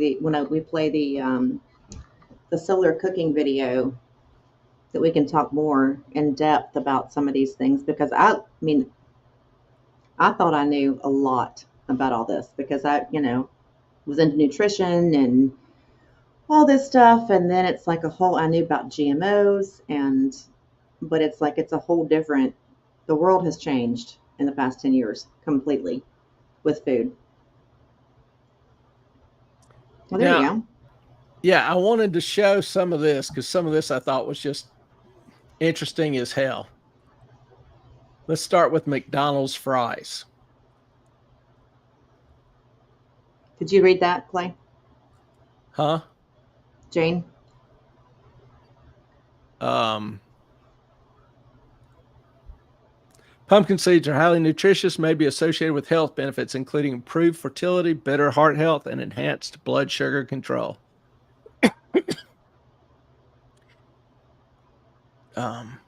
we play the solar cooking video that we can talk more in depth about some of these things because I mean I thought I knew a lot about all this because I was into nutrition and all this stuff, and then it's like a whole I knew about GMOs, and but it's like it's a whole different. The world has changed in the past 10 years completely with food. Well, there you now, go. yeah, I wanted to show some of this because some of this I thought was just interesting as hell. Let's start with McDonald's fries. Did you read that, Clay? Huh? Jane? Um, Pumpkin seeds are highly nutritious, may be associated with health benefits, including improved fertility, better heart health, and enhanced blood sugar control. Um,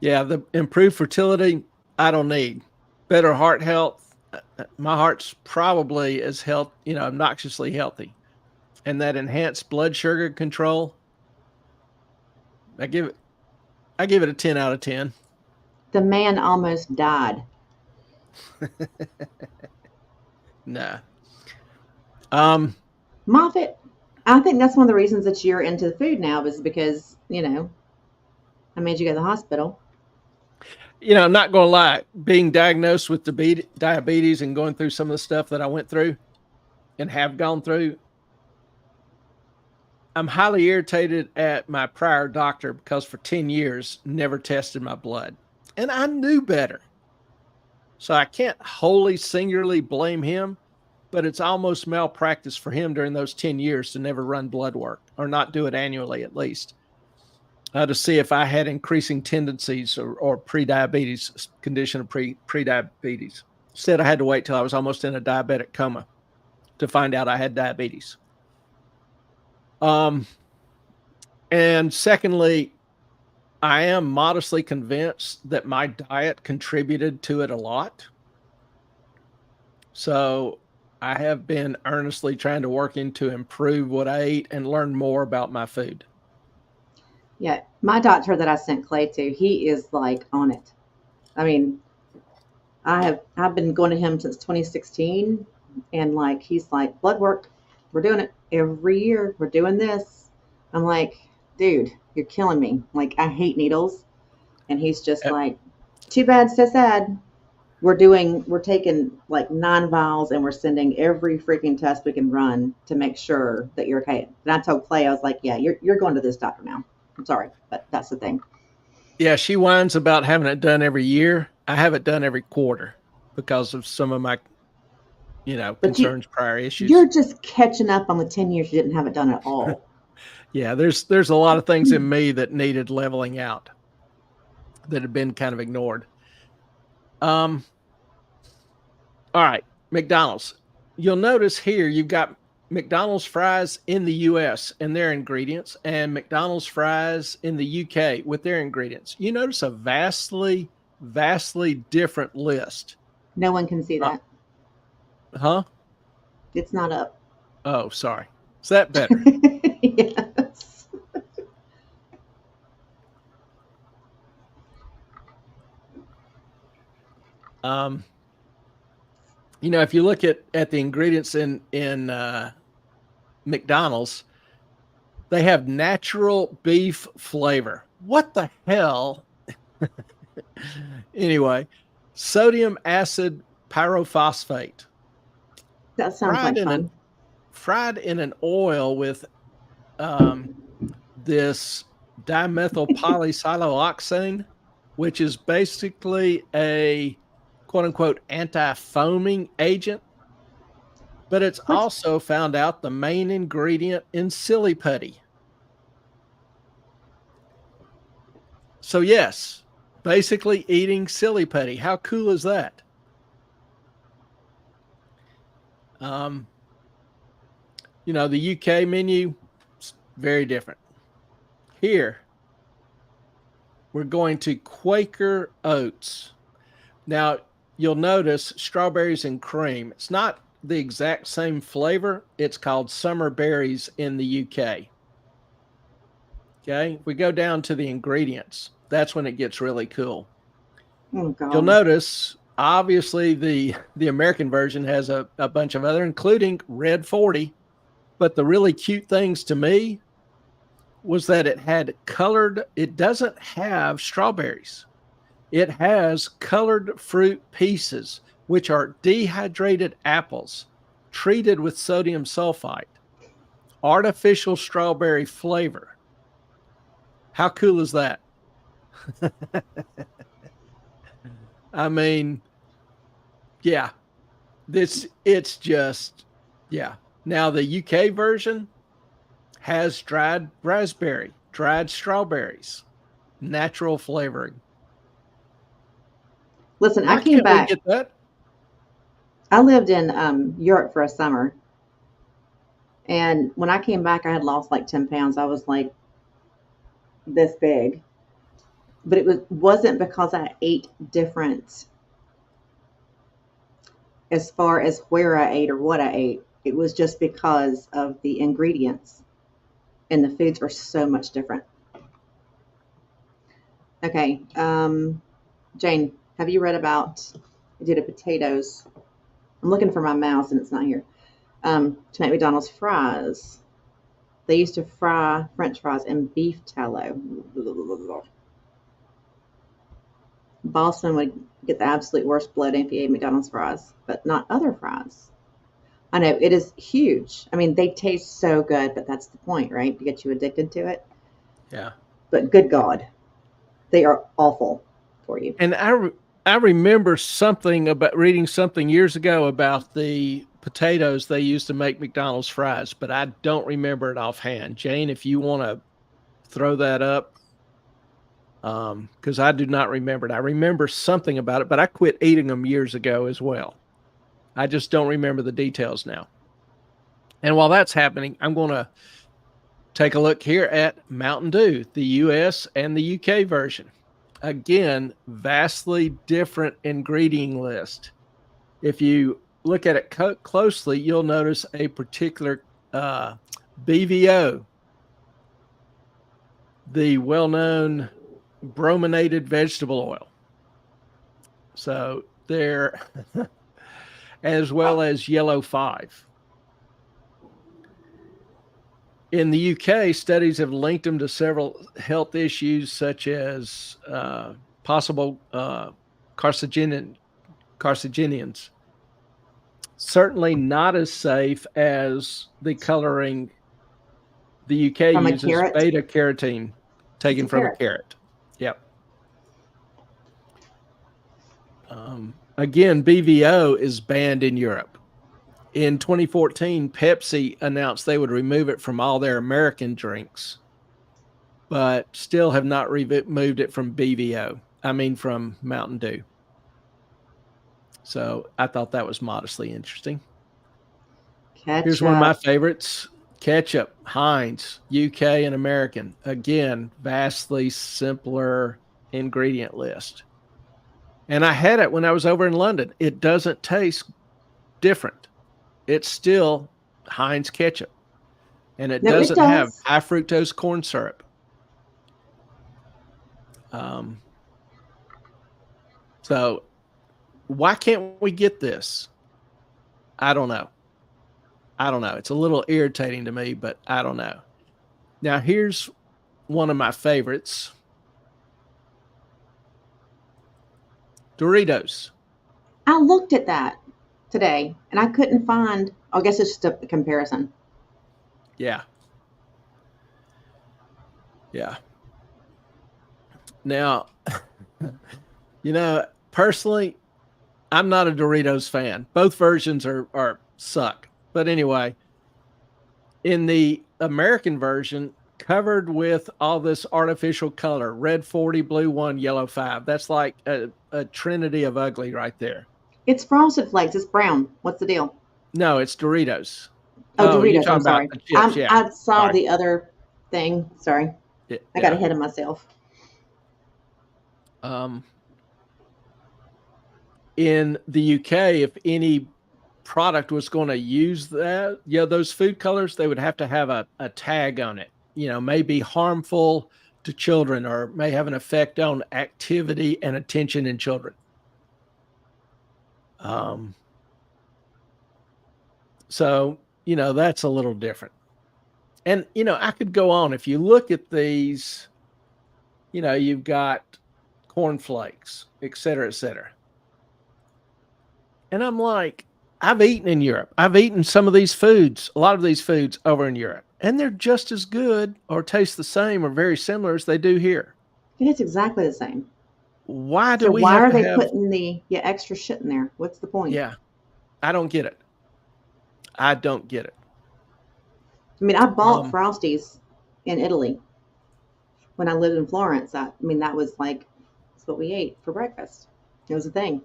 yeah, the improved fertility, I don't need. better heart health. My heart's probably as obnoxiously healthy, and that enhanced blood sugar control. I give it I give it a 10 out of 10. The man almost died. Nah. Um. Moffat, I think that's one of the reasons that you're into the food now is because, I made you go to the hospital. I'm not gonna lie. Being diagnosed with diabetes and going through some of the stuff that I went through and have gone through, I'm highly irritated at my prior doctor because for 10 years never tested my blood. And I knew better. So I can't wholly singularly blame him, but it's almost malpractice for him during those 10 years to never run blood work or not do it annually at least, to see if I had increasing tendencies or pre-diabetes condition of pre-diabetes. Instead, I had to wait till I was almost in a diabetic coma to find out I had diabetes. Um, and secondly, I am modestly convinced that my diet contributed to it a lot. So I have been earnestly trying to work into improve what I eat and learn more about my food. Yeah, my doctor that I sent Clay to, he is like on it. I mean, I've been going to him since 2016, and like he's like blood work. We're doing it every year. We're doing this. I'm like, dude, you're killing me. Like I hate needles, and he's just Uh, like, too bad, so sad. We're taking like 9 vials and we're sending every freaking test we can run to make sure that you're okay. And I told Clay, I was like, yeah, you're going to this doctor now. I'm sorry, but that's the thing. Yeah, she whines about having it done every year. I have it done every quarter because of some of my, But concerns, prior you're issues. just catching up on the 10 years you didn't have it done at all. Yeah, there's a lot of things in me that needed leveling out that had been kind of ignored. Um, all right, McDonald's. You'll notice here you've got McDonald's fries in the US and their ingredients, and McDonald's fries in the UK with their ingredients. You notice a vastly different list. No one can see Uh, that. huh? It's not up. Oh, sorry. Is that better? Yes. Um, if you look at the ingredients in McDonald's, they have natural beef flavor. What the hell? Anyway, sodium acid pyrophosphate That sounds fried like in an fun. fried in an oil with um, this dimethyl polysiloxane, which is basically a quote unquote anti foaming agent, but it's What's also found out the main ingredient in silly putty. So, yes, basically eating silly putty. How cool is that? Um, the UK menu is very different. Here, we're going to Quaker Oats. Now, you'll notice strawberries and cream. It's not the exact same flavor. It's called summer berries in the UK. Okay. If we go down to the ingredients, that's when it gets really cool. oh You'll god. notice, obviously, the American version has a bunch of other, including Red 40. But the really cute things to me was that it doesn't have strawberries. It has colored fruit pieces, which are dehydrated apples treated with sodium sulfite, artificial strawberry flavor. How cool is that? I mean, yeah, it's just, yeah. Now the UK version has dried strawberries, natural flavoring. Listen, I Why came can't we back. get that? I lived in Europe for a summer, and when I came back, I had lost like 10 pounds. I was like this big, but it wasn't because I ate different as far as where I ate or what I ate. It was just because of the ingredients, and the foods were so much different. Okay, Jane, have you read about? I did a potatoes. I'm looking for my mouse and it's not here. To make McDonald's fries, they used to fry French fries in beef tallow. Boston would get the absolute worst bloating if he ate McDonald's fries, but not other fries. I know it is huge. I mean, they taste so good, but that's the point, right? To get you addicted to it. Yeah. But good God, they are awful for you. And I remember something about reading something years ago about the potatoes they used to make McDonald's fries, but I don't remember it offhand. Jane, if you want to throw that up, because I do not remember it. I remember something about it, but I quit eating them years ago as well. I just don't remember the details now. And while that's happening, I'm going to take a look here at Mountain Dew, the US and the UK version. Again, vastly different ingredient list. If you look at it closely, you'll notice a particular BVO, the well-known brominated vegetable oil. So there, as well as yellow 5. In the UK, studies have linked them to several health issues, such as possible carcinogens. Certainly not as safe as the coloring the UK From a uses, carrot, beta carotene it's taken a from a carrot. carrot. Yep. Again, BVO is banned in Europe. In 2014, Pepsi announced they would remove it from all their American drinks, but still have not removed it from BVO. I mean, from Mountain Dew. So I thought that was modestly interesting. Here's one of my Ketchup. favorites, ketchup, Heinz, UK and American. Again, vastly simpler ingredient list. And I had it when I was over in London. It doesn't taste different. It's still Heinz ketchup. And it No, it doesn't have does. high fructose corn syrup. Um, so why can't we get this? I don't know. I don't know. It's a little irritating to me, but I don't know. Now, here's one of my favorites, Doritos. I looked at that today and I couldn't find. I guess it's just a comparison. Yeah. Yeah. Now, personally, I'm not a Doritos fan. Both versions are suck. But anyway, in the American version, covered with all this artificial color, red 40, blue 1, yellow 5. That's like a trinity of ugly right there. It's Frosted Flakes. It's brown. What's the deal? No, it's Doritos. Oh, Oh, you're Doritos. I'm talking about sorry. the chips. Yeah. I saw Sorry. the other thing. Sorry. I got Yeah. ahead of myself. In the UK, if any product was going to use that, those food colors, they would have to have a tag on it. May be harmful to children or may have an effect on activity and attention in children. So, that's a little different. And, I could go on. If you look at these, you've got cornflakes, et cetera, et cetera. And I'm like, I've eaten in Europe. I've eaten some of these foods, a lot of these foods over in Europe, and they're just as good or taste the same or very similar as they do here. It's exactly the same. Why do So we why have are to they have? putting the extra shit in there? What's the point? Yeah, I don't get it. I don't get it. I mean, I bought Frosties in Italy when I lived in Florence. I mean, that was like that's what we ate for breakfast. It was a thing.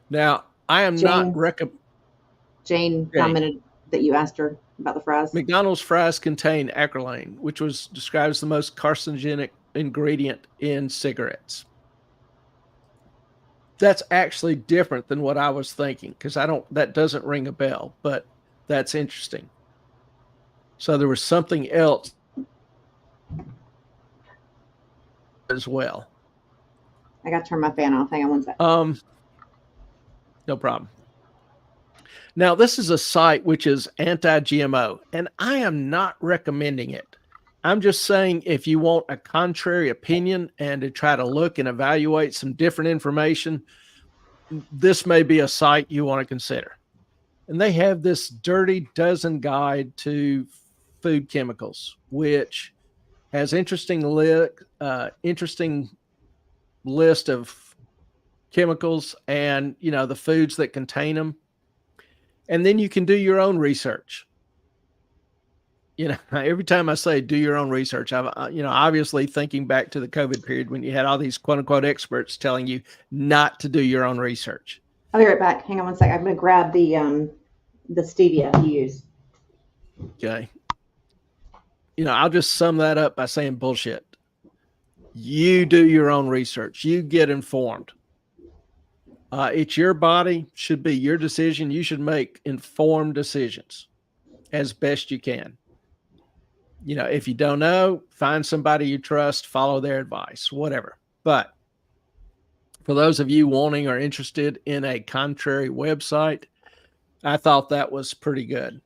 Now, I am not Jane Jane Jane. commented that you asked her about the fries. McDonald's fries contain acrolein, which was described as the most carcinogenic ingredient in cigarettes. That's actually different than what I was thinking, because that doesn't ring a bell, but that's interesting. So there was something else as well. I got to turn my fan off. Hang on one sec. No problem. Now, this is a site which is anti-GMO, and I am not recommending it. I'm just saying, if you want a contrary opinion and to try to look and evaluate some different information, this may be a site you want to consider. And they have this dirty dozen guide to food chemicals, which has interesting list of chemicals and the foods that contain them. And then you can do your own research. Every time I say do your own research, I've obviously thinking back to the COVID period when you had all these quote unquote experts telling you not to do your own research. I'll be right back. Hang on one sec. I'm going to grab the stevia you use. Okay. I'll just sum that up by saying bullshit. You do your own research. You get informed. It's your body, should be your decision. You should make informed decisions as best you can. If you don't know, find somebody you trust, follow their advice, whatever. But for those of you wanting or interested in a contrary website, I thought that was pretty good.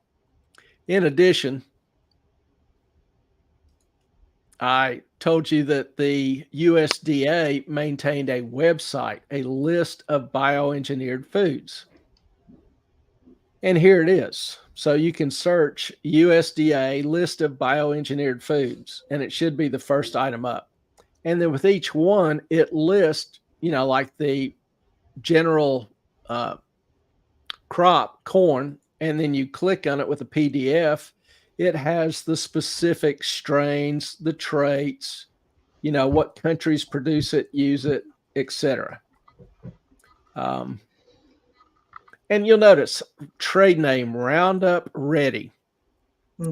In addition, I told you that the USDA maintained a website, a list of bioengineered foods. And here it is. So you can search USDA list of bioengineered foods, and it should be the first item up. And then with each one, it lists, like the general crop, corn, and then you click on it with a PDF. It has the specific strains, the traits, what countries produce it, use it, etc. And you'll notice trade name Roundup Ready.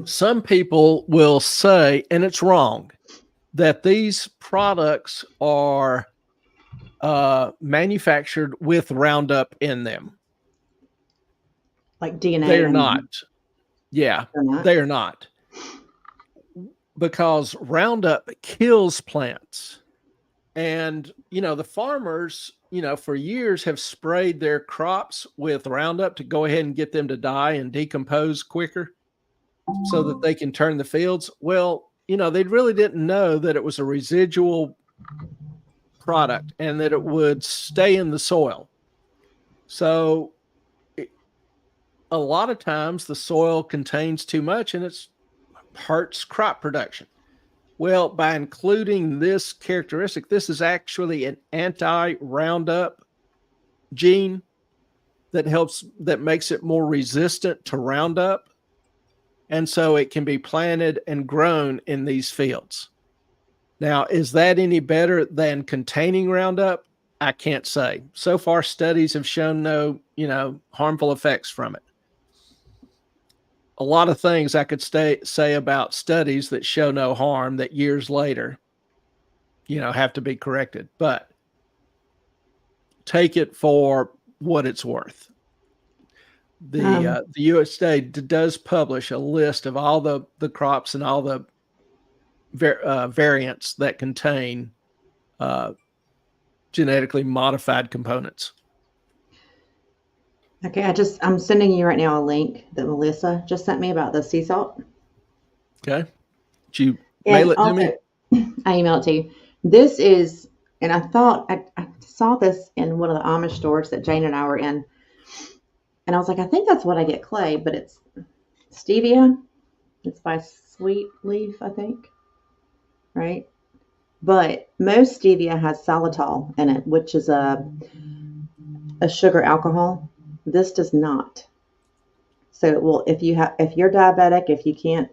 Some people will say, and it's wrong, that these products are manufactured with Roundup in them. Like DNA? They are not. Yeah, they are not. Because Roundup kills plants. And, the farmers, for years have sprayed their crops with Roundup to go ahead and get them to die and decompose quicker so that they can turn the fields. Well, they really didn't know that it was a residual product and that it would stay in the soil. So a lot of times the soil contains too much and it hurts crop production. Well, by including this characteristic, this is actually an anti-Roundup gene that makes it more resistant to Roundup. And so it can be planted and grown in these fields. Now, is that any better than containing Roundup? I can't say. So far, studies have shown no, harmful effects from it. A lot of things I could say about studies that show no harm that years later, have to be corrected. But take it for what it's worth. The USDA does publish a list of all the crops and all the variants that contain genetically modified components. Okay, I'm sending you right now a link that Melissa just sent me about the sea salt. Okay. Did you mail it to me? I emailed it to you. This is, and I thought I saw this in one of the Amish stores that Jane and I were in. And I was like, I think that's what I get clay, but it's stevia. It's by Sweet Leaf, I think. Right? But most stevia has xylitol in it, which is a sugar alcohol. This does not. So it will, if you're diabetic, if you can't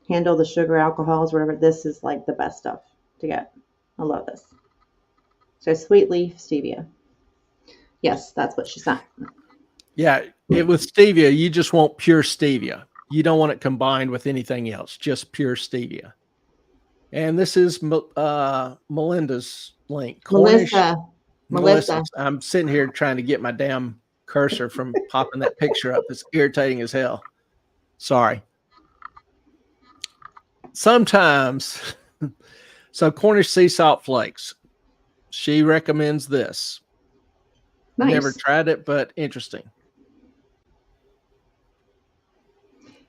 handle the sugar alcohols, whatever, this is like the best stuff to get. I love this. So Sweet Leaf stevia. Yes, that's what she sent. Yeah, with stevia, you just want pure stevia. You don't want it combined with anything else, just pure stevia. And this is Melinda's link. Melissa, Melissa, Melissa. I'm sitting here trying to get my damn cursor from popping that picture up. It's irritating as hell. Sorry. Sometimes, so Cornish sea salt flakes. She recommends this. Never Nice. tried it, but interesting.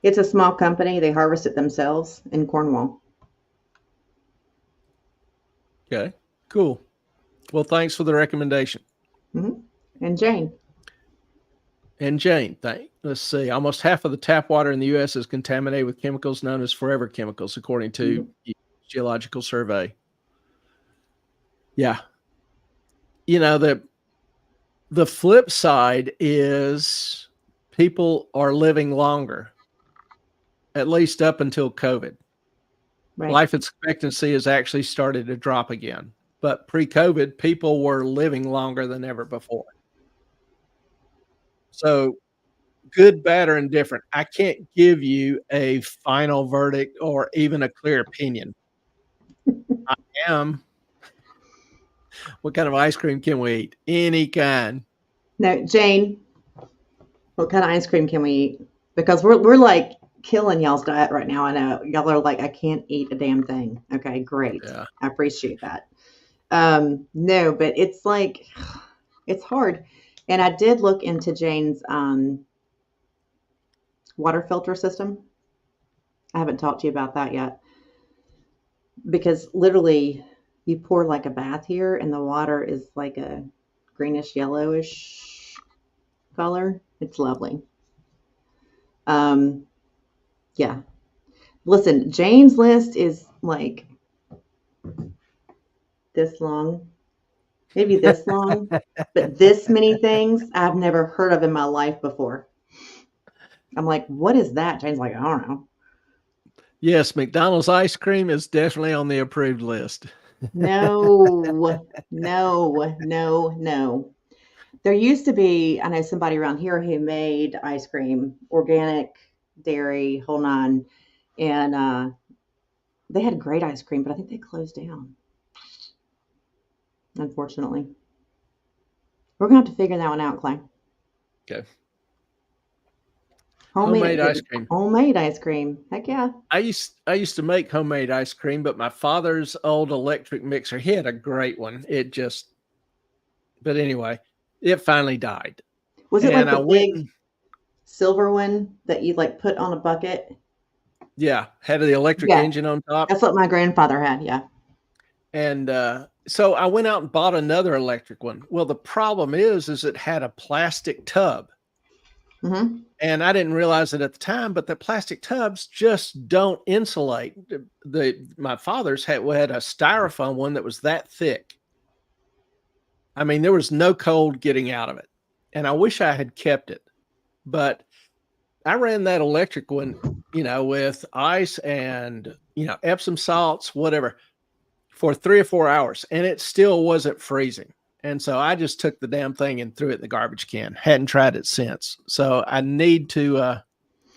It's a small company. They harvest it themselves in Cornwall. Okay, cool. Well, thanks for the recommendation. And Jane. And Jane, let's see. Almost half of the tap water in the U.S. is contaminated with chemicals known as forever chemicals, according to Geological Survey. Yeah. You know, the flip side is people are living longer, at least up until COVID. Right. Life expectancy has actually started to drop again. But pre-COVID, people were living longer than ever before. So good, bad, or indifferent. I can't give you a final verdict or even a clear opinion. I am. What kind of ice cream can we eat? Any kind. No, Jane, what kind of ice cream can we eat? Because we're like killing y'all's diet right now. I know y'all are like, I can't eat a damn thing. Okay, great. Yeah. I appreciate that. No, but it's like it's hard. And I did look into Jane's water filter system. I haven't talked to you about that yet because literally you pour like a bath here and the water is like a greenish yellowish color. It's lovely. Um, yeah. Listen, Jane's list is like this long, maybe this long, but this many things I've never heard of in my life before. I'm like, what is that? Jane's like, I don't know. Yes, McDonald's ice cream is definitely on the approved list. No, no, no, no. There used to be, I know somebody around here who made ice cream, organic, dairy, whole nine, and they had great ice cream, but I think they closed down, unfortunately. We're gonna have to figure that one out, Clay. Okay. Homemade, Homemade ice cream. homemade ice cream. Heck yeah. I used to make homemade ice cream, but my father's old electric mixer, he had a great one. But anyway, it finally died. Was it And like I the went big and, silver one that you like put on a bucket? yeah, had the electric Yeah, engine on top. that's what my grandfather had. Yeah. And so I went out and bought another electric one. Well, the problem is it had a plastic tub. Mm-hmm. And I didn't realize it at the time, but the plastic tubs just don't insulate. My father's had a styrofoam one that was that thick. I mean, there was no cold getting out of it. And I wish I had kept it. But I ran that electric one, with ice and, Epsom salts, whatever, for 3 or 4 hours, and it still wasn't freezing. And so I just took the damn thing and threw it in the garbage can. Hadn't tried it since. So I need to, of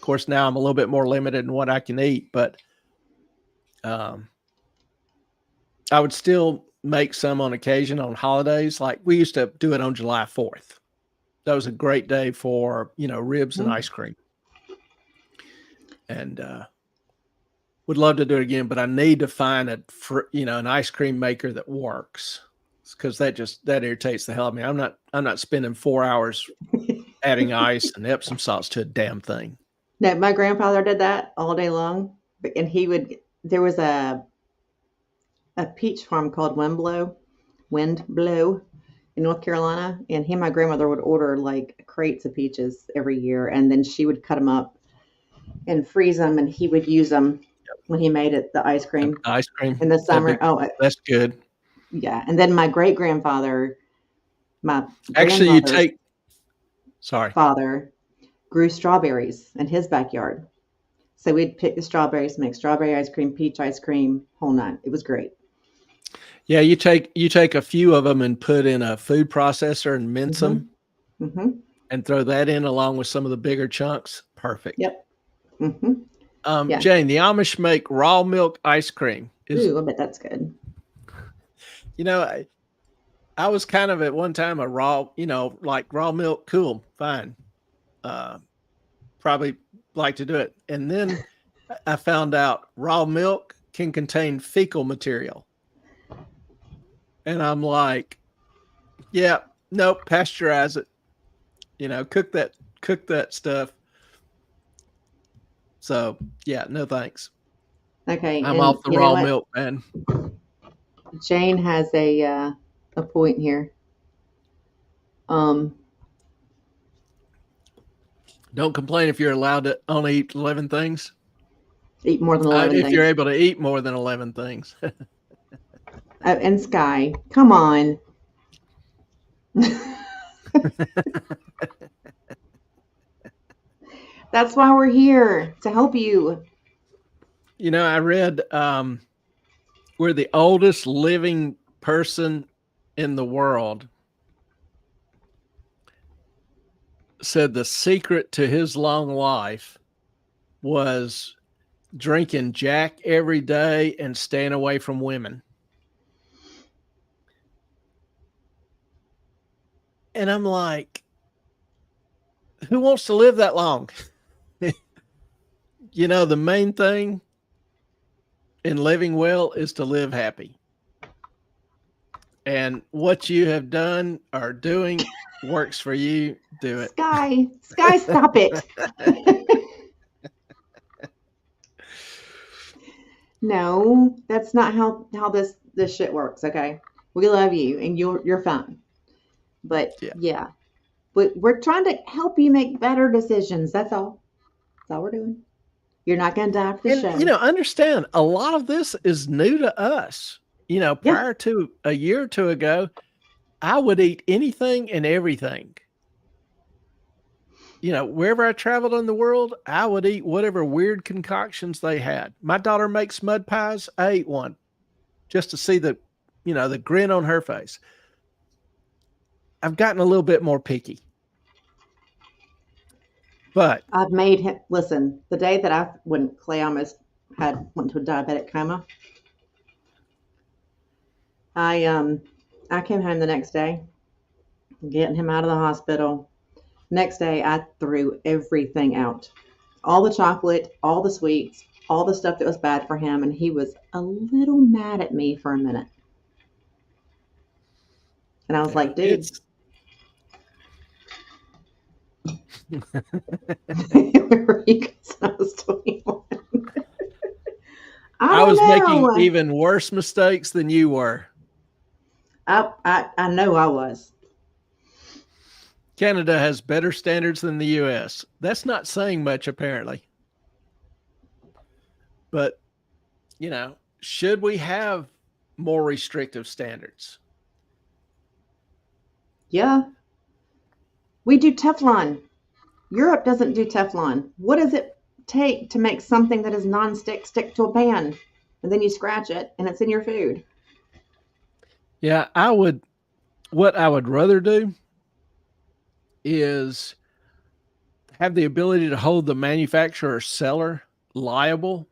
course, now I'm a little bit more limited in what I can eat, but I would still make some on occasion on holidays. Like we used to do it on July 4th. That was a great day for, ribs and Mm-hmm. ice cream. And would love to do it again, but I need to find an ice cream maker that works, because that irritates the hell out of me. I'm not spending 4 hours adding ice and Epsom salts to a damn thing. No, my grandfather did that all day long, and there was a peach farm called Windblow in North Carolina, and he and my grandmother would order like crates of peaches every year, and then she would cut them up and freeze them, and he would use them when he made it the ice cream Ice cream in the summer. that's good. Yeah, and then my great grandfather, my Actually, you grandmother's take. Sorry. father, grew strawberries in his backyard. So we'd pick the strawberries, make strawberry ice cream, peach ice cream, whole nine. It was great. Yeah, you take a few of them and put in a food processor and mince them, Mm-hmm. and throw that in along with some of the bigger chunks. Perfect. Yep. Mm-hmm. Yeah. Jane, the Amish make raw milk ice cream. Ooh, I bet that's good. You know, I was kind of at one time a raw, like raw milk, cool, fine. Uh, Probably like to do it. And then I found out raw milk can contain fecal material. And I'm like, yeah, nope, pasteurize it. Cook that stuff. So yeah, no thanks. Okay, I'm and off the you know raw what? milk, man. Jane has a point here. Um, Don't complain if you're allowed to only eat 11 things. Eat more than 11 If you're things. able to eat more than 11 things. And Sky, come on. That's why we're here to help you. I read we're the oldest living person in the world said the secret to his long life was drinking Jack every day and staying away from women. And I'm like, who wants to live that long? The main thing in living well is to live happy. And what you have done or doing works for you, do it. Sky, stop it. No, that's not how this shit works. Okay, we love you and you're fine. But Yeah. yeah, we're trying to help you make better decisions. That's all. That's all we're doing. You're not gonna die for the And, show. understand a lot of this is new to us. Yeah, Prior to a year or two ago, I would eat anything and everything. Wherever I traveled in the world, I would eat whatever weird concoctions they had. My daughter makes mud pies. I ate one just to see the grin on her face. I've gotten a little bit more picky. But I've made him listen. The day that when Clay almost went to a diabetic coma, I came home the next day, getting him out of the hospital. Next day, I threw everything out, all the chocolate, all the sweets, all the stuff that was bad for him, and he was a little mad at me for a minute. And I was yeah, like, dude. it's Where were you guys when I was 21? I I don't was making know. even worse mistakes than you were. I know I was. Canada has better standards than the US. That's not saying much, apparently. But, should we have more restrictive standards? Yeah. We do Teflon. Europe doesn't do Teflon. What does it take to make something that is non-stick stick to a pan? And then you scratch it and it's in your food. Yeah, what I would rather do is have the ability to hold the manufacturer or seller liable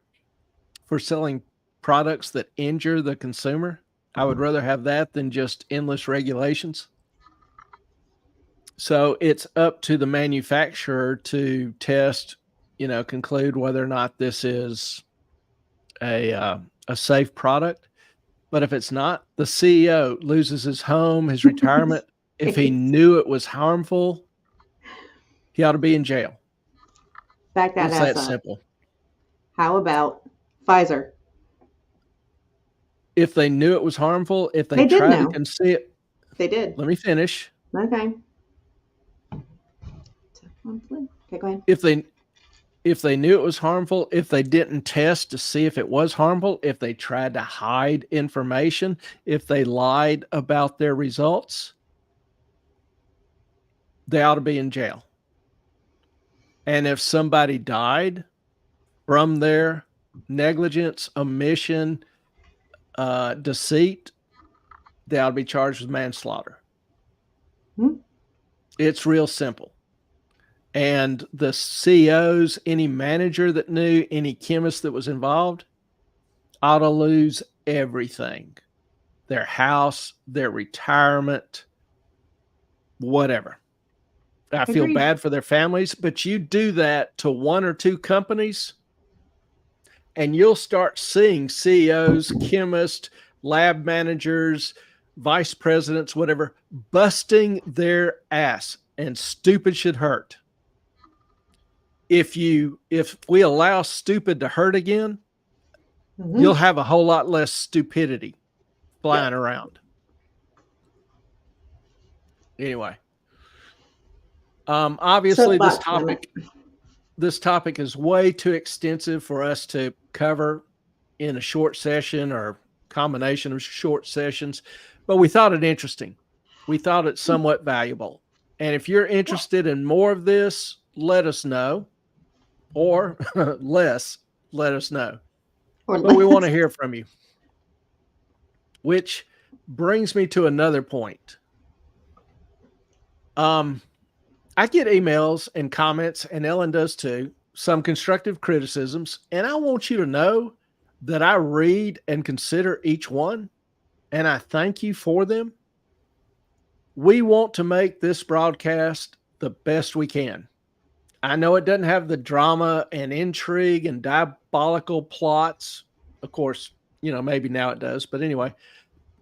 for selling products that injure the consumer. I would rather have that than just endless regulations. So it's up to the manufacturer to test, conclude whether or not this is a safe product. But if it's not, the CEO loses his home, his retirement. If he knew it was harmful, he ought to be in jail. Back that It's ass that up. simple. How about Pfizer? If they knew it was harmful, if they They did tried to know. conceal, They did. let me finish. Okay. Okay, go ahead. If they knew it was harmful, if they didn't test to see if it was harmful, if they tried to hide information, if they lied about their results, they ought to be in jail. And if somebody died from their negligence, omission, deceit, they ought to be charged with manslaughter. Hmm? It's real simple. And the CEOs, any manager that knew, any chemist that was involved, ought to lose everything. their house, their retirement, whatever. I feel Agreed. bad for their families, but you do that to one or two companies, and you'll start seeing CEOs, chemists, lab managers, vice presidents, whatever, busting their ass, and stupid should hurt. If we allow stupid to hurt again, you'll Mm-hmm. have a whole lot less stupidity flying Yep. around. Anyway, obviously Soapbox moment. this topic is way too extensive for us to cover in a short session or combination of short sessions, but we thought it interesting. We thought it somewhat valuable. And if you're interested in more of this, let us know, or less, let us know. Or But we want to less. hear from you, which brings me to another point. I get emails and comments, and Ellen does too, some constructive criticisms. And I want you to know that I read and consider each one, and I thank you for them. We want to make this broadcast the best we can. I know it doesn't have the drama and intrigue and diabolical plots. Of course, maybe now it does. But anyway,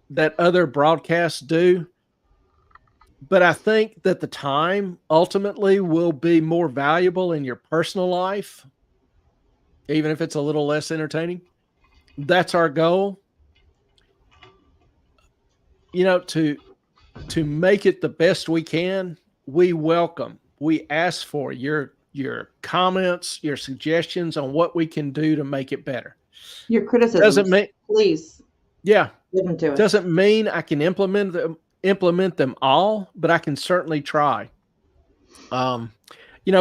that other broadcasts do. But I think that the time ultimately will be more valuable in your personal life, even if it's a little less entertaining. That's our goal. To make it the best we can, we ask for your comments, your suggestions on what we can do to make it better. Your Doesn't criticisms, mean please Yeah, give them to us. doesn't mean I can implement them all, but I can certainly try. Um,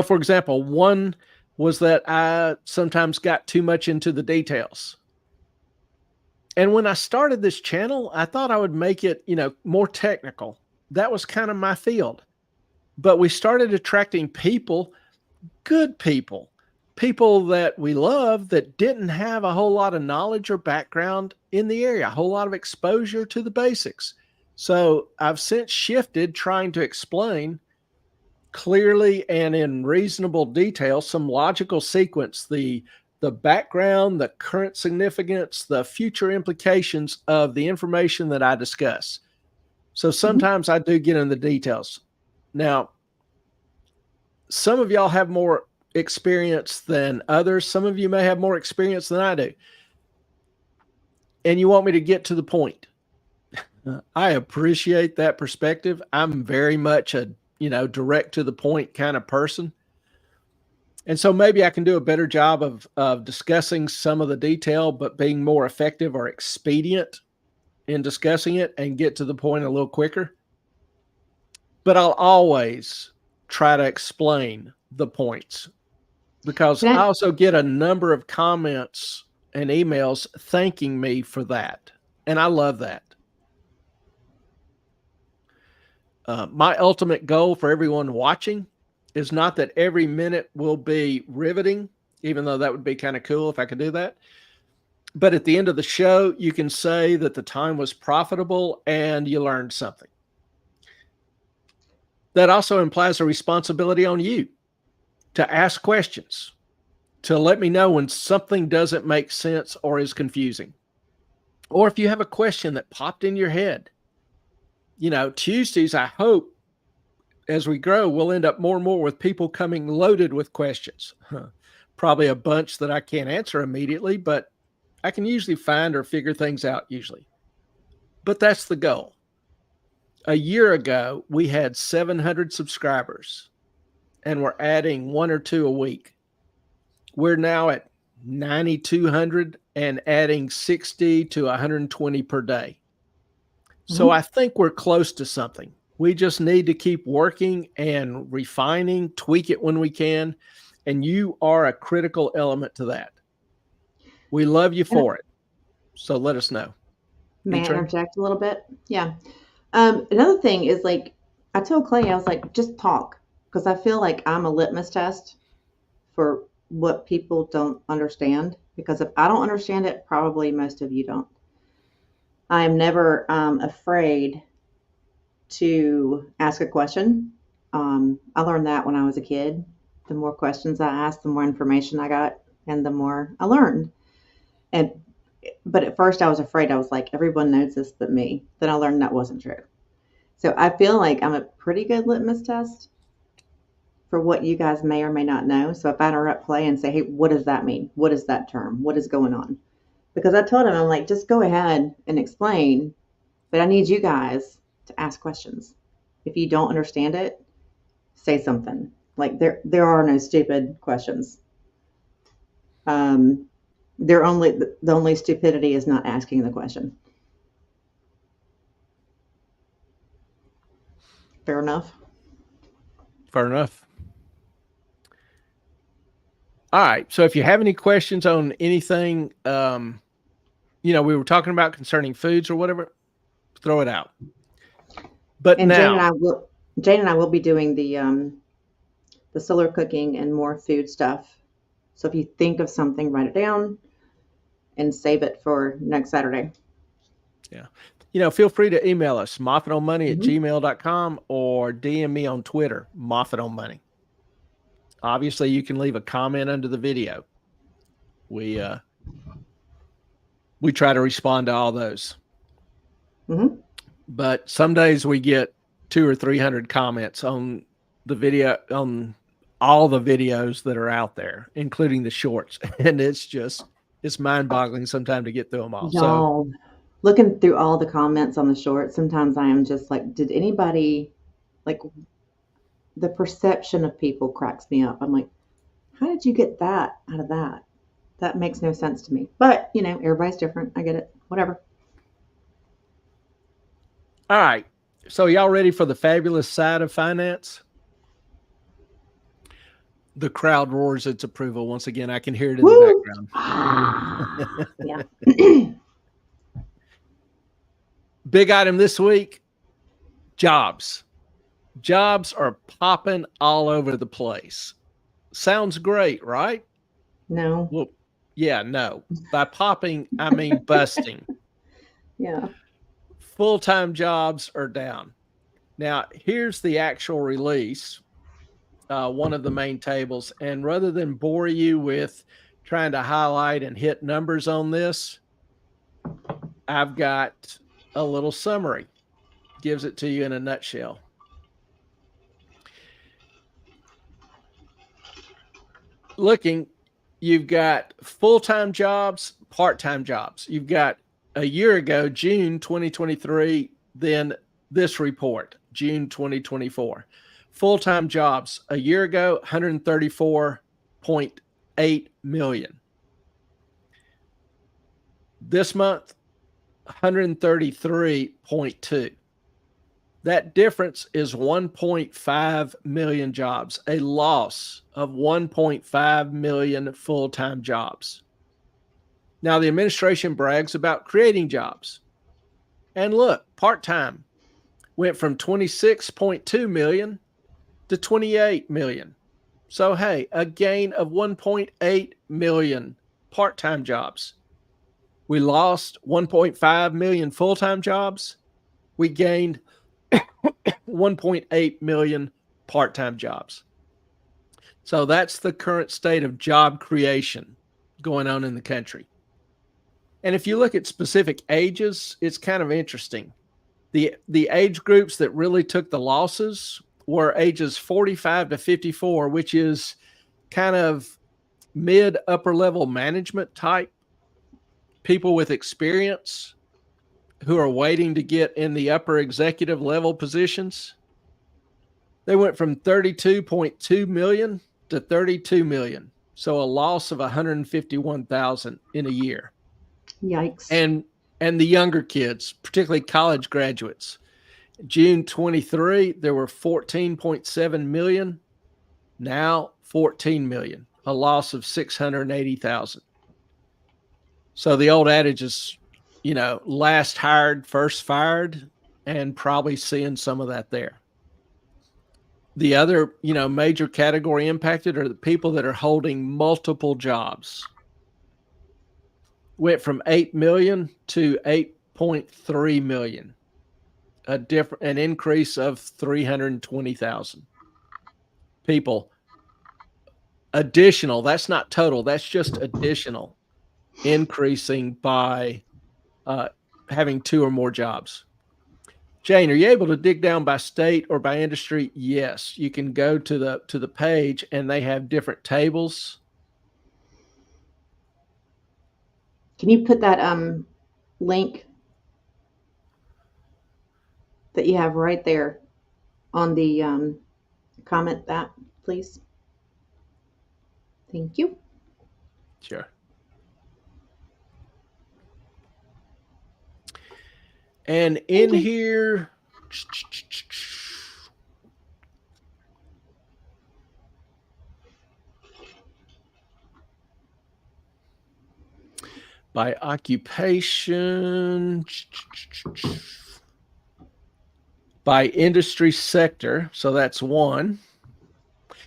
for example, one was that I sometimes got too much into the details. And when I started this channel, I thought I would make it, more technical. That was kind of my field. But we started attracting people, good people that we love that didn't have a whole lot of knowledge or background in the area, a whole lot of exposure to the basics. So I've since shifted trying to explain clearly and in reasonable detail some logical sequence, the background, the current significance, the future implications of the information that I discuss. So Mhm. sometimes I do get in the details. Now, some of y'all have more experience than others. Some of you may have more experience than I do. And you want me to get to the point. I appreciate that perspective. I'm very much a, direct to the point kind of person. And so maybe I can do a better job of discussing some of the detail, but being more effective or expedient in discussing it and get to the point a little quicker. But I'll always try to explain the points, because Can I I, also get a number of comments and emails thanking me for that. And I love that. My ultimate goal for everyone watching is not that every minute will be riveting, even though that would be kind of cool if I could do that. But at the end of the show, you can say that the time was profitable and you learned something. That also implies a responsibility on you to ask questions, to let me know when something doesn't make sense or is confusing. Or if you have a question that popped in your head. Tuesdays, I hope as we grow, we'll end up more and more with people coming loaded with questions. Probably a bunch that I can't answer immediately, but I can usually find or figure things out usually. But that's the goal. A year ago, we had 700 subscribers, and we're adding one or two a week. We're now at 9,200 and adding 60 to 120 per day. So mhm. I think we're close to something. We just need to keep working and refining, tweak it when we can. And you are a critical element to that. We love you And for it. So let us know. may I E-Train? interject a little bit? Yeah. Another thing is like I told Clay, I was like, just talk because I feel like I'm a litmus test for what people don't understand. Because if I don't understand it, probably most of you don't. I'm never afraid to ask a question. I learned that when I was a kid. The more questions I asked, the more information I got, and the more I learned. And but at first I was afraid. I was like, everyone knows this but me. Then I learned that wasn't true. So I feel like I'm a pretty good litmus test for what you guys may or may not know. So if I interrupt play and say, hey, what does that mean? What is that term? What is going on? Because I told him, I'm like, just go ahead and explain, but I need you guys to ask questions. If you don't understand it, say something. Like there are no stupid questions. Um, the only stupidity is not asking the question. Fair enough. Fair enough. All right. So if you have any questions on anything, we were talking about concerning foods or whatever, throw it out. But And now, Jane and I will be doing the solar cooking and more food stuff. So if you think of something, write it down and save it for next Saturday. yeah. Feel free to email us, moffatonmoney at Mm-hmm. gmail.com, or DM me on Twitter, moffatonmoney. Obviously, you can leave a comment under the video. We try to respond to all those. Mm-hmm. But some days we get 200 or 300 comments on the video, on all the videos that are out there, including the shorts. And it's mind boggling sometimes to get through them all. So Y'all, looking through all the comments on the short, sometimes I am just like, did anybody, like, the perception of people cracks me up. I'm like, how did you get that out of that? That makes no sense to me. But, everybody's different. I get it. Whatever. all right. So y'all ready for the fabulous side of finance? The crowd roars its approval. Once again, I can hear it in Woo! the background. Yeah. Big item this week, jobs. Jobs are popping all over the place. Sounds great, right? No. Well, yeah, no. By popping, I mean busting. Yeah. Full-time jobs are down. Now, here's the actual release, one of the main tables. And rather than bore you with trying to highlight and hit numbers on this, I've got a little summary. Gives it to you in a nutshell. Looking, you've got full-time jobs, part-time jobs. You've got a year ago, June 2023, then this report, June 2024. Full-time jobs a year ago, 134.8 million. This month, 133.2. That difference is 1.5 million jobs, a loss of 1.5 million full-time jobs. Now, the administration brags about creating jobs. And look, part-time went from 26.2 million to 28 million. So, hey, a gain of 1.8 million part-time jobs. We lost 1.5 million full-time jobs. We gained 1.8 million part-time jobs. So that's the current state of job creation going on in the country. And if you look at specific ages, it's kind of interesting. The age groups that really took the losses were ages 45 to 54, which is kind of mid upper level management type people with experience who are waiting to get in the upper executive level positions. They went from 32.2 million to 32 million. So a loss of 151,000 in a year. Yikes. And the younger kids, particularly college graduates. June 23, there were 14.7 million. Now 14 million, a loss of 680,000. So the old adage is, last hired, first fired, and probably seeing some of that there. The other, major category impacted are the people that are holding multiple jobs. Went from 8 million to 6.3 million, an increase of 320,000 people. Additional, that's not total, that's just additional, increasing by having 2 or more jobs. Jane, are you able to dig down by state or by industry? Yes, you can go to the page and they have different tables. Can you put that link that you have right there on the comment that, please? Thank you. Sure. And in here, by occupation, by industry sector, so that's one.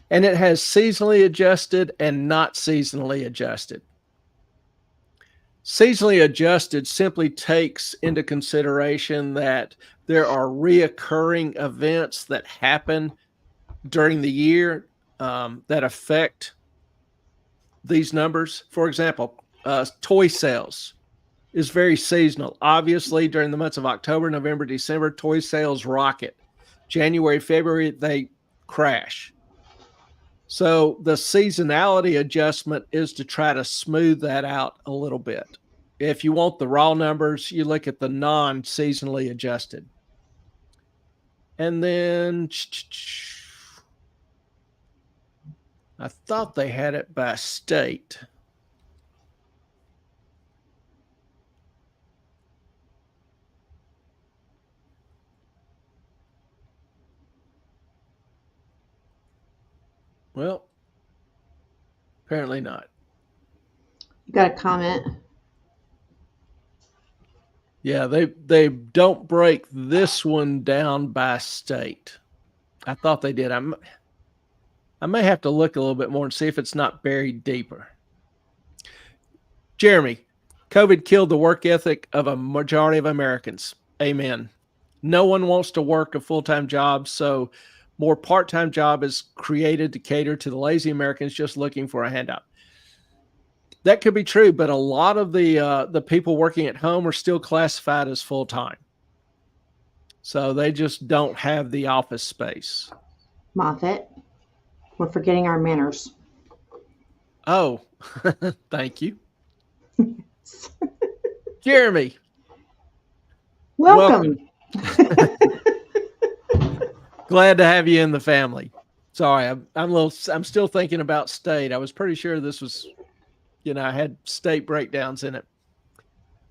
And it has seasonally adjusted and not seasonally adjusted. Seasonally adjusted simply takes into consideration that there are reoccurring events that happen during the year that affect these numbers. For example, toy sales is very seasonal. Obviously, during the months of October, November, December, toy sales rocket. January, February, they crash. So the seasonality adjustment is to try to smooth that out a little bit. If you want the raw numbers, you look at the non-seasonally adjusted. And then I thought they had it by state. Well, apparently not. You got a comment? Yeah, they don't break this one down by state. I thought they did. I may have to look a little bit more and see if it's not buried deeper. Jeremy, COVID killed the work ethic of a majority of Americans. Amen. No one wants to work a full-time job, so more part-time job is created to cater to the lazy Americans just looking for a handout. That could be true, but a lot of the people working at home are still classified as full-time. So they just don't have the office space. Moffat, we're forgetting our manners. Oh, thank you. Jeremy. Welcome. Glad to have you in the family. Sorry, I'm still thinking about state. I was pretty sure this was, I had state breakdowns in it.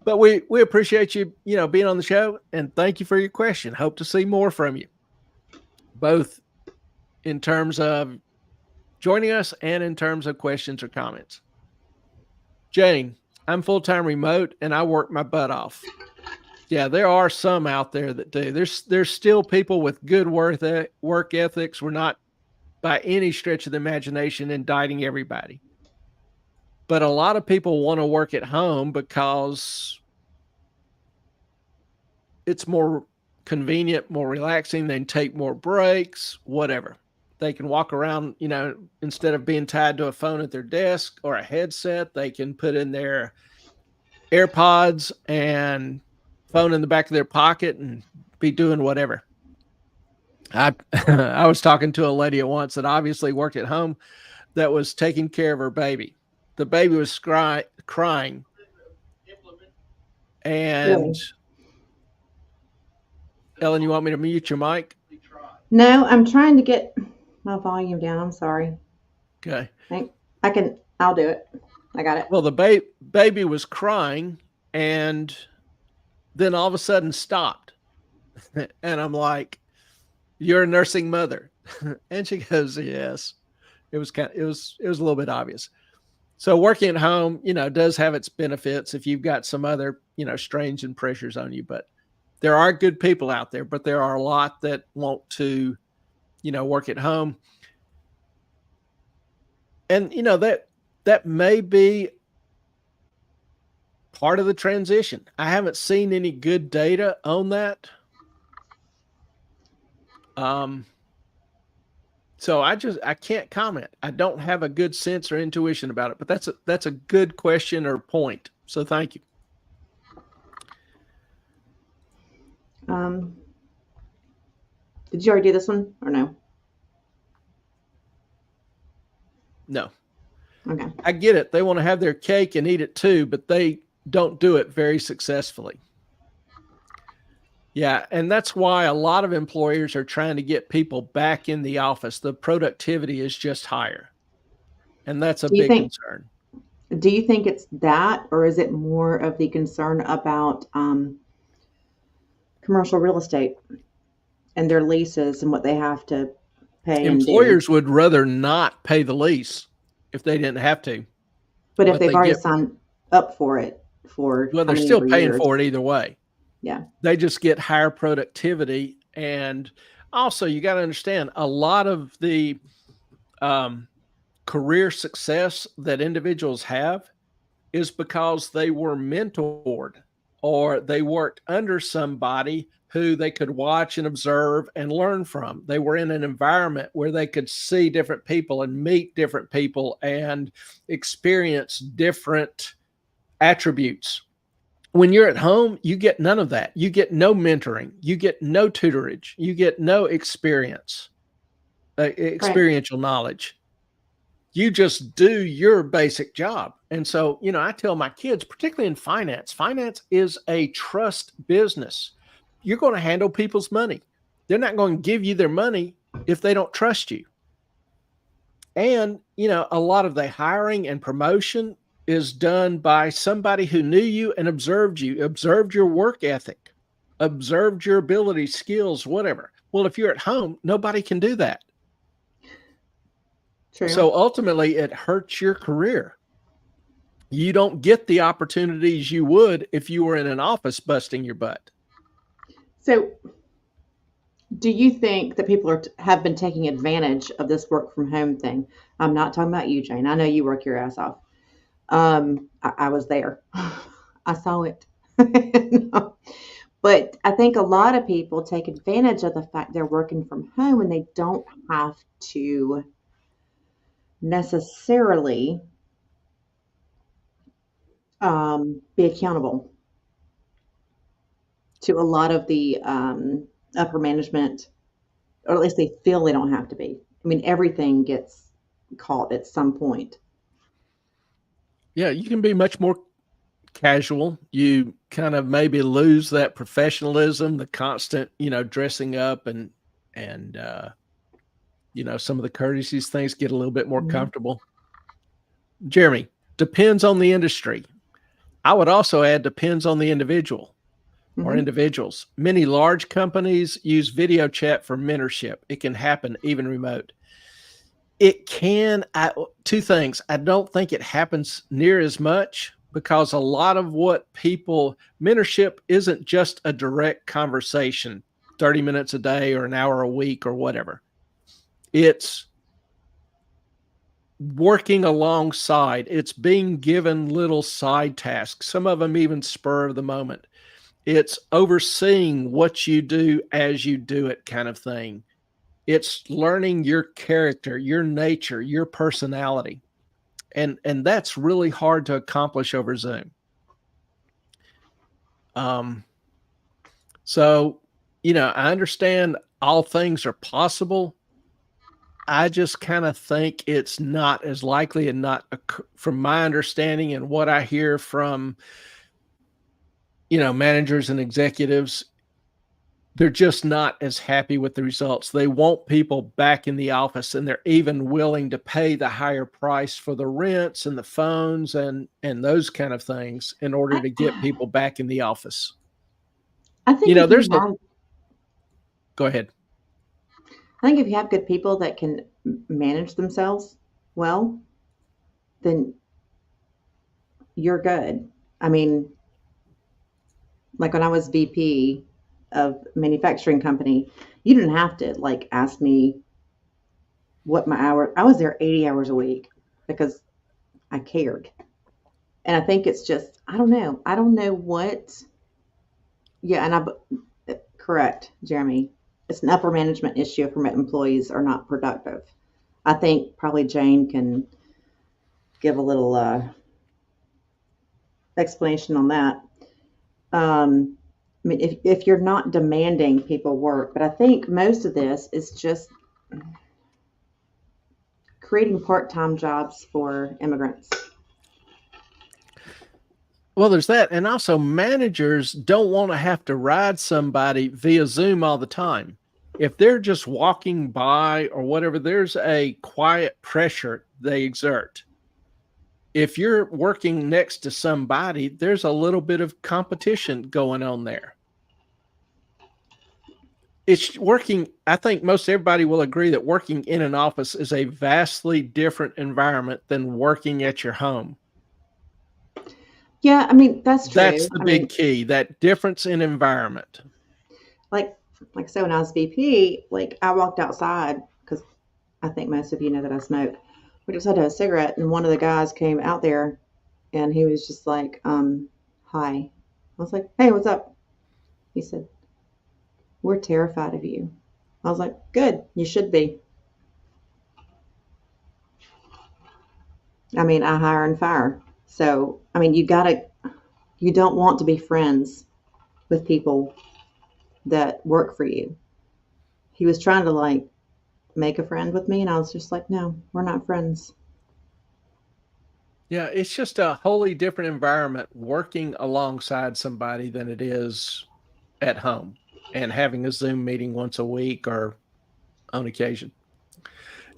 But we appreciate you, being on the show, and thank you for your question. Hope to see more from you, both in terms of joining us and in terms of questions or comments. Jane, I'm full-time remote and I work my butt off. Yeah, there are some out there that do. There's still people with good work ethics. We're not by any stretch of the imagination indicting everybody. But a lot of people want to work at home because it's more convenient, more relaxing. They can take more breaks, whatever. They can walk around, instead of being tied to a phone at their desk or a headset, they can put in their AirPods and phone in the back of their pocket and be doing whatever. I I was talking to a lady at once that obviously worked at home that was taking care of her baby. The baby was crying. And Really? Ellen, you want me to mute your mic? No, I'm trying to get my volume down. I'm sorry. Okay. I'll do it. I got it. Well, the baby was crying and then all of a sudden stopped. And I'm like, "You're a nursing mother." And she goes, "Yes." It was a little bit obvious. So working at home, does have its benefits if you've got some other, strains and pressures on you, but there are good people out there, but there are a lot that want to, work at home. And, that may be part of the transition. I haven't seen any good data on that. Um, so I can't comment. I don't have a good sense or intuition about it, but that's a good question or point. So thank you. Um, did you already do this one or no? No, Okay. I get it. They want to have their cake and eat it too, but they don't do it very successfully. Yeah, and that's why a lot of employers are trying to get people back in the office. The productivity is just higher, and that's a Do you big think concern. do you think it's that, or is it more of the concern about commercial real estate and their leases and what they have to pay and do? Employers would rather not pay the lease if they didn't have to, But if but they've they already get signed up for it for well, how they're many still ever paying years? for it either way. Yeah. They just get higher productivity. And also, you got to understand a lot of the um, career success that individuals have is because they were mentored or they worked under somebody who they could watch and observe and learn from. They were in an environment where they could see different people and meet different people and experience different attributes. When you're at home, you get none of that. You get no mentoring, you get no tutorage, you get no Right. experiential knowledge. You just do your basic job. And so, I tell my kids, particularly in finance is a trust business. You're going to handle people's money. They're not going to give you their money if they don't trust you. And, a lot of the hiring and promotion is done by somebody who knew you, observed your work ethic, observed your ability, skills, whatever. Well, if you're at home, nobody can do that. True. So ultimately, it hurts your career. You don't get the opportunities you would if you were in an office busting your butt. So, do you think that people have been taking advantage of this work from home thing? I'm not talking about you, Jane. I know you work your ass off. I was there. I saw it. But I think a lot of people take advantage of the fact they're working from home and they don't have to necessarily be accountable to a lot of the upper management, or at least they feel they don't have to be. I mean, everything gets caught at some point. Yeah, you can be much more casual. You kind of maybe lose that professionalism, the constant, dressing up and some of the courtesies things get a little bit more Mhm. comfortable. Jeremy, depends on the industry. I would also add depends on the individual or Mhm. individuals. Many large companies use video chat for mentorship. It can happen even remote. It can. Two things. I don't think it happens near as much because a lot of what people mentorship isn't just a direct conversation, 30 minutes a day or an hour a week or whatever. It's working alongside, it's being given little side tasks, some of them even spur of the moment. It's overseeing what you do as you do it kind of thing. It's learning your character, your nature, your personality. And that's really hard to accomplish over Zoom. Um, so, I understand all things are possible. I just kind of think it's not as likely and not from my understanding and what I hear from, managers and executives, they're just not as happy with the results. They want people back in the office and they're even willing to pay the higher price for the rents and the phones and those kind of things in order I, to get people back in the office. I think if you There's a have, go ahead. I think if you have good people that can manage themselves well, then you're good. I mean, like when I was VP of manufacturing company, you didn't have to like ask me what my hour. I was there 80 hours a week because I cared. And I think it's just, I don't know. I don't know what. Yeah, correct, Jeremy. It's an upper management issue if remote employees are not productive. I think probably Jane can give a little explanation on that. I mean, if you're not demanding people work, but I think most of this is just creating part-time jobs for immigrants. Well, there's that. And also, managers don't want to have to ride somebody via Zoom all the time. If they're just walking by or whatever, there's a quiet pressure they exert. If you're working next to somebody, there's a little bit of competition going on there. It's working. I think most everybody will agree that working in an office is a vastly different environment than working at your home. Yeah, I mean, that's That's true. the I big mean, key, that difference in environment. like so when I was VP, like I walked outside because I think most of you know that I smoke. We just had to have a cigarette, and one of the guys came out there, and he was just like, "Hi." I was like, "Hey, what's up?" He said, "We're terrified of you." I was like, "Good, you should be." I mean, I hire and fire, so I mean, you don't want to be friends with people that work for you. He was trying to like make a friend with me, and I was just like, "No, we're not friends." Yeah, it's just a wholly different environment working alongside somebody than it is at home and having a Zoom meeting once a week or on occasion.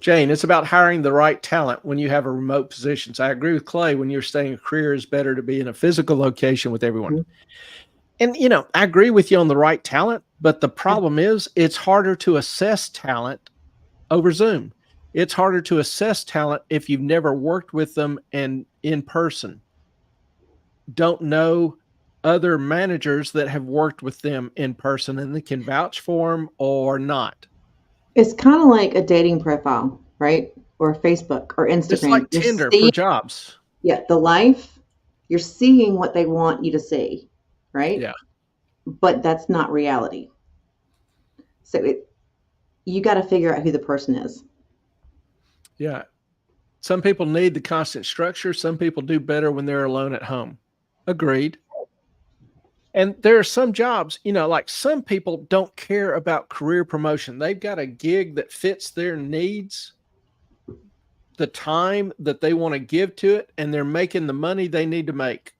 Jane, it's about hiring the right talent when you have a remote position. So I agree with Clay when you're saying a career is better to be in a physical location with everyone. Mhm. And, I agree with you on the right talent, but the problem is it's harder to assess talent over Zoom. It's harder to assess talent if you've never worked with them and in person, don't know other managers that have worked with them in person and they can vouch for them or not. It's kind of like a dating profile, right? Or Facebook or It's Instagram. like You're Tinder for seeing, jobs. yeah, the life, you're seeing what they want you to see, right? Yeah. But that's not reality. So you got to figure out who the person is. Yeah. Some people need the constant structure. Some people do better when they're alone at home. Agreed. And there are some jobs, like some people don't care about career promotion. They've got a gig that fits their needs, the time that they want to give to it, and they're making the money they need to make.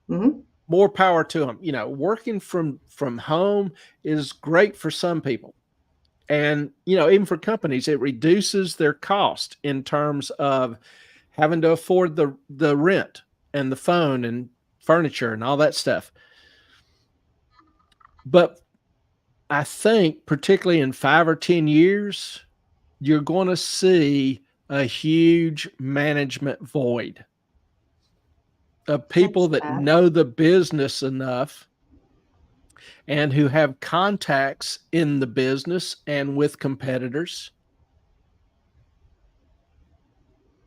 Hmm. More power to them. Working from home is great for some people. And, even for companies, it reduces their cost in terms of having to afford the rent and the phone and furniture and all that stuff. But I think particularly in 5 or 10 years, you're going to see a huge management void of people That's that sad. know the business enough and who have contacts in the business and with competitors.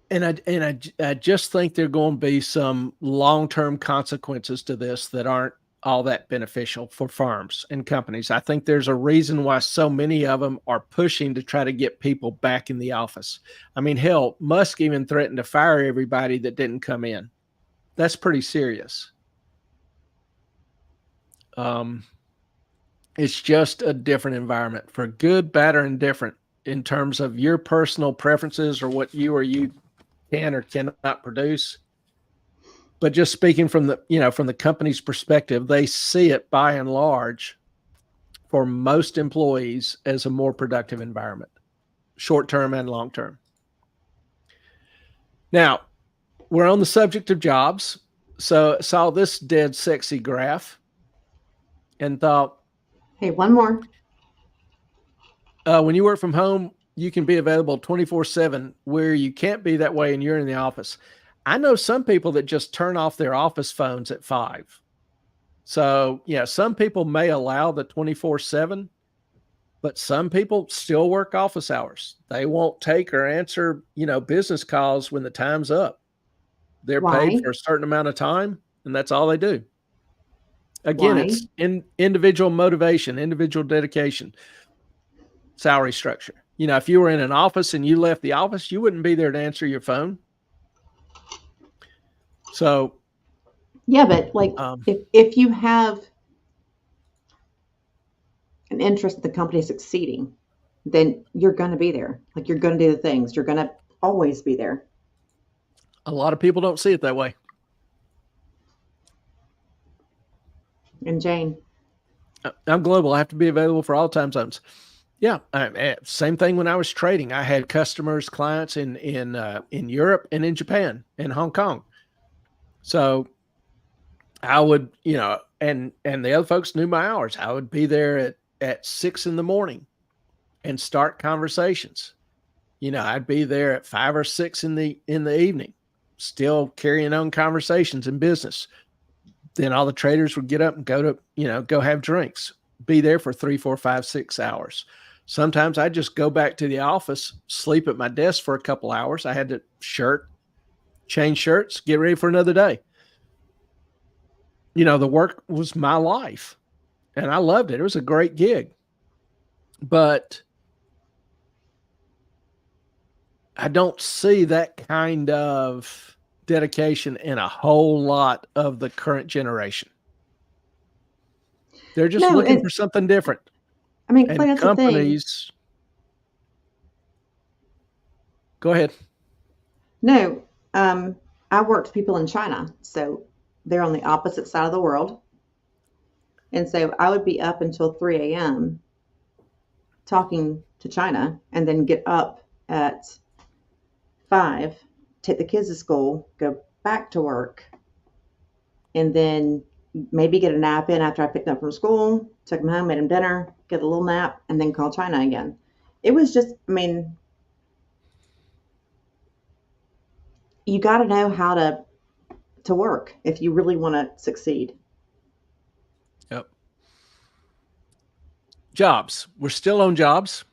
And I just think there are going to be some long-term consequences to this that aren't all that beneficial for firms and companies. I think there's a reason why so many of them are pushing to try to get people back in the office. I mean, hell, Musk even threatened to fire everybody that didn't come in. That's pretty serious. Um, it's just a different environment for good, bad, or indifferent in terms of your personal preferences or what you can or cannot produce. But just speaking from the company's perspective, they see it by and large for most employees as a more productive environment, short term and long term. Now, we're on the subject of jobs. So saw this dead sexy graph and thought, Hey, one more. when you work from home, you can be available 24/7, where you can't be that way and you're in the office. I know some people that just turn off their office phones at 5. So, yeah, some people may allow the 24/7, but some people still work office hours. They won't take or answer, business calls when the time's up. They're paid Why? for a certain amount of time, and that's all they do. Again, Why? it's individual motivation, individual dedication, salary structure. If you were in an office and you left the office, you wouldn't be there to answer your phone. So, Yeah, but like um, if you have an interest in the company succeeding, then you're going to be there. Like you're going to do the things. You're going to always be there. a lot of people don't see it that way. And Jane, I'm global. I have to be available for all time zones. Yeah, same thing when I was trading. I had customers, clients in Europe and in Japan and Hong Kong. So I would, and the other folks knew my hours. I would be there at 6 in the morning and start conversations. I'd be there at 5 or 6 in the evening, still carrying on conversations in business. Then all the traders would get up and go have drinks, be there for 3, 4, 5, 6 hours. Sometimes I just go back to the office, sleep at my desk for a couple hours. I had to change shirts, get ready for another day. The work was my life and I loved it. It was a great gig. But I don't see that kind of dedication in a whole lot of the current generation. They're just no, looking and for something different. I mean, Clay, And that's the thing. companies, go ahead. No, I worked with people in China, so they're on the opposite side of the world, and so I would be up until 3 a.m. talking to China, and then get up at 5, take the kids to school, go back to work, and then maybe get a nap in after I picked them up from school, took them home, made them dinner, get a little nap, and then call China again. It was just, I mean, you got to know how to work if you really want to succeed. Yep. Jobs. We're still on jobs.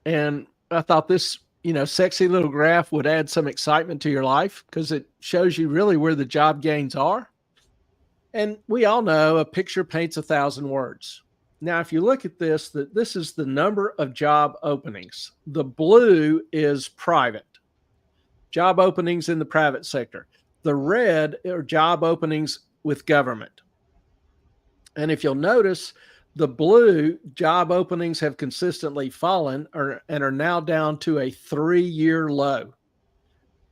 And I thought this, sexy little graph would add some excitement to your life because it shows you really where the job gains are. And we all know a picture paints 1,000 words. Now, if you look at this, this is the number of job openings. The blue is private, job openings in the private sector. The red are job openings with government. And if you'll notice, the blue job openings have consistently fallen and are now down to a 3-year low.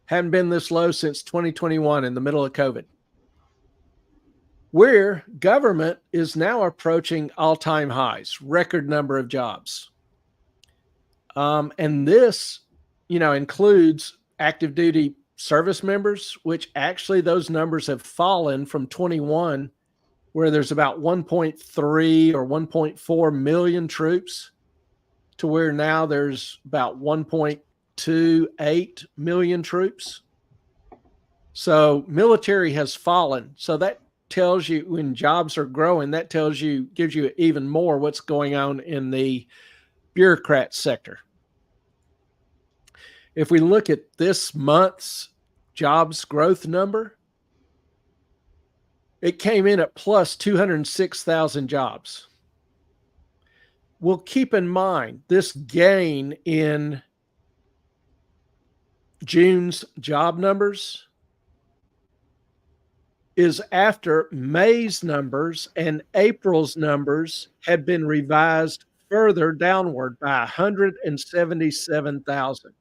Haven't been this low since 2021 in the middle of COVID. Where government is now approaching all-time highs, record number of jobs. And this, includes active duty service members, which actually those numbers have fallen from 21, where there's about 1.3 or 1.4 million troops, to where now there's about 1.28 million troops. So military has fallen. So that tells you when jobs are growing, that gives you even more what's going on in the bureaucrat sector. If we look at this month's jobs growth number, it came in at plus 206,000 jobs. Well, keep in mind this gain in June's job numbers is after May's numbers and April's numbers had been revised further downward by 177,000.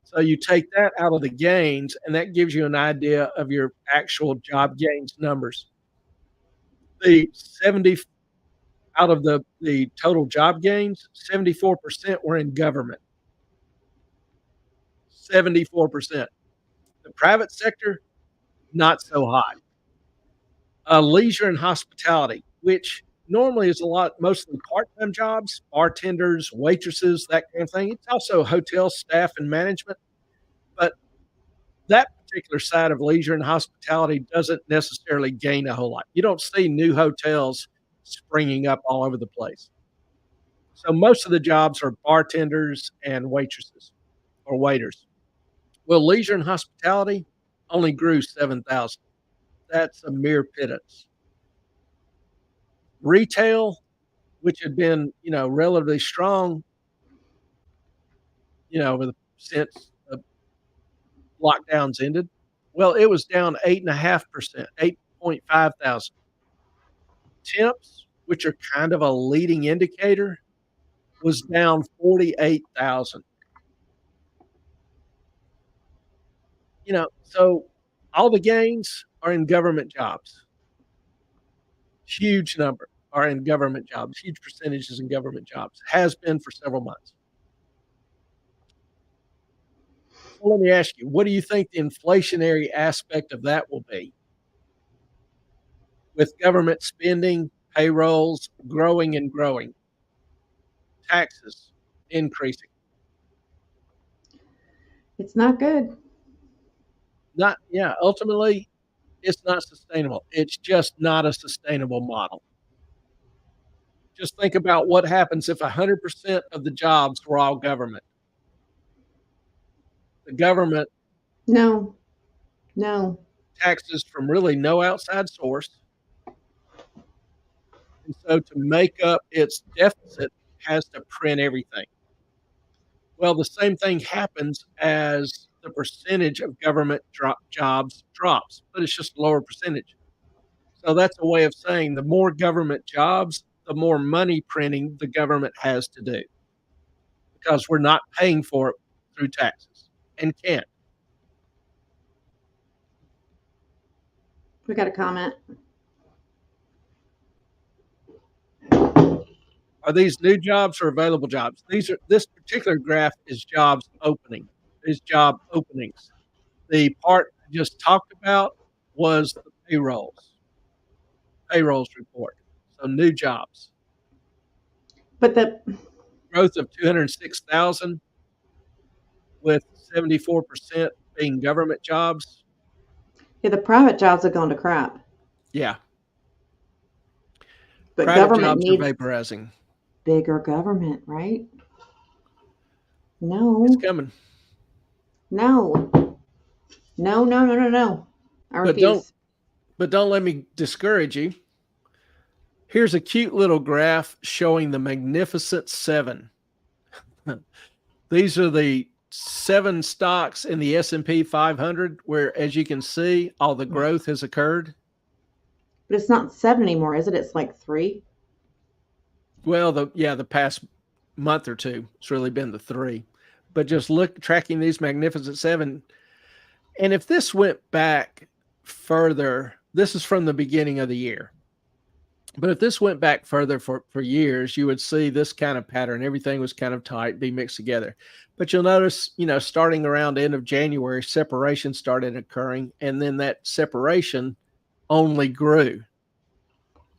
So you take that out of the gains, and that gives you an idea of your actual job gains numbers. The 70 out of the total job gains, 74% were in government. 74%. The private sector, not so hot. Leisure and hospitality, which normally is mostly part-time jobs, bartenders, waitresses, that kind of thing. It's also hotel staff and management, but that particular side of leisure and hospitality doesn't necessarily gain a whole lot. You don't see new hotels springing up all over the place. So most of the jobs are bartenders and waitresses or waiters. Well, leisure and hospitality only grew 7,000. That's a mere pittance. Retail, which had been, relatively strong, since the lockdowns ended, well, it was down 8.5%, 8.5 thousand. Temps, which are kind of a leading indicator, was down 48,000. So all the gains are in government jobs. Huge number are in government jobs, huge percentages in government jobs, has been for several months. So let me ask you, what do you think the inflationary aspect of that will be? With government spending, payrolls growing and growing, taxes increasing. It's not good. Ultimately, it's not sustainable. It's just not a sustainable model. Just think about what happens if 100% of the jobs were all government. The government No, no. taxes from really no outside source. And so to make up its deficit, has to print everything. Well, the same thing happens as the percentage of government jobs drops, but it's just a lower percentage. So that's a way of saying the more government jobs, the more money printing the government has to do because we're not paying for it through taxes and can't. We got a comment. Are these new jobs or available jobs? This particular graph is jobs opening, is job openings. The part I just talked about was the payrolls report. So new jobs. But the Growth of 206,000 with 74% being government jobs. yeah, the private jobs have gone to crap. Yeah. But Private government jobs are needs vaporizing. bigger government, right? It's No, coming. no, no, no, no, no, no. I But don't refuse. but don't let me discourage you. Here's a cute little graph showing the Magnificent Seven. These are the 7 stocks in the S&P 500 where, as you can see, all the growth has occurred. But it's not 7 anymore, is it? It's like 3. Well, the past month or two, it's really been the 3. But just tracking these Magnificent Seven, and if this went back further, this is from the beginning of the year. But if this went back further for years, you would see this kind of pattern. Everything was kind of tight, be mixed together. But you'll notice, starting around the end of January, separation started occurring, and then that separation only grew.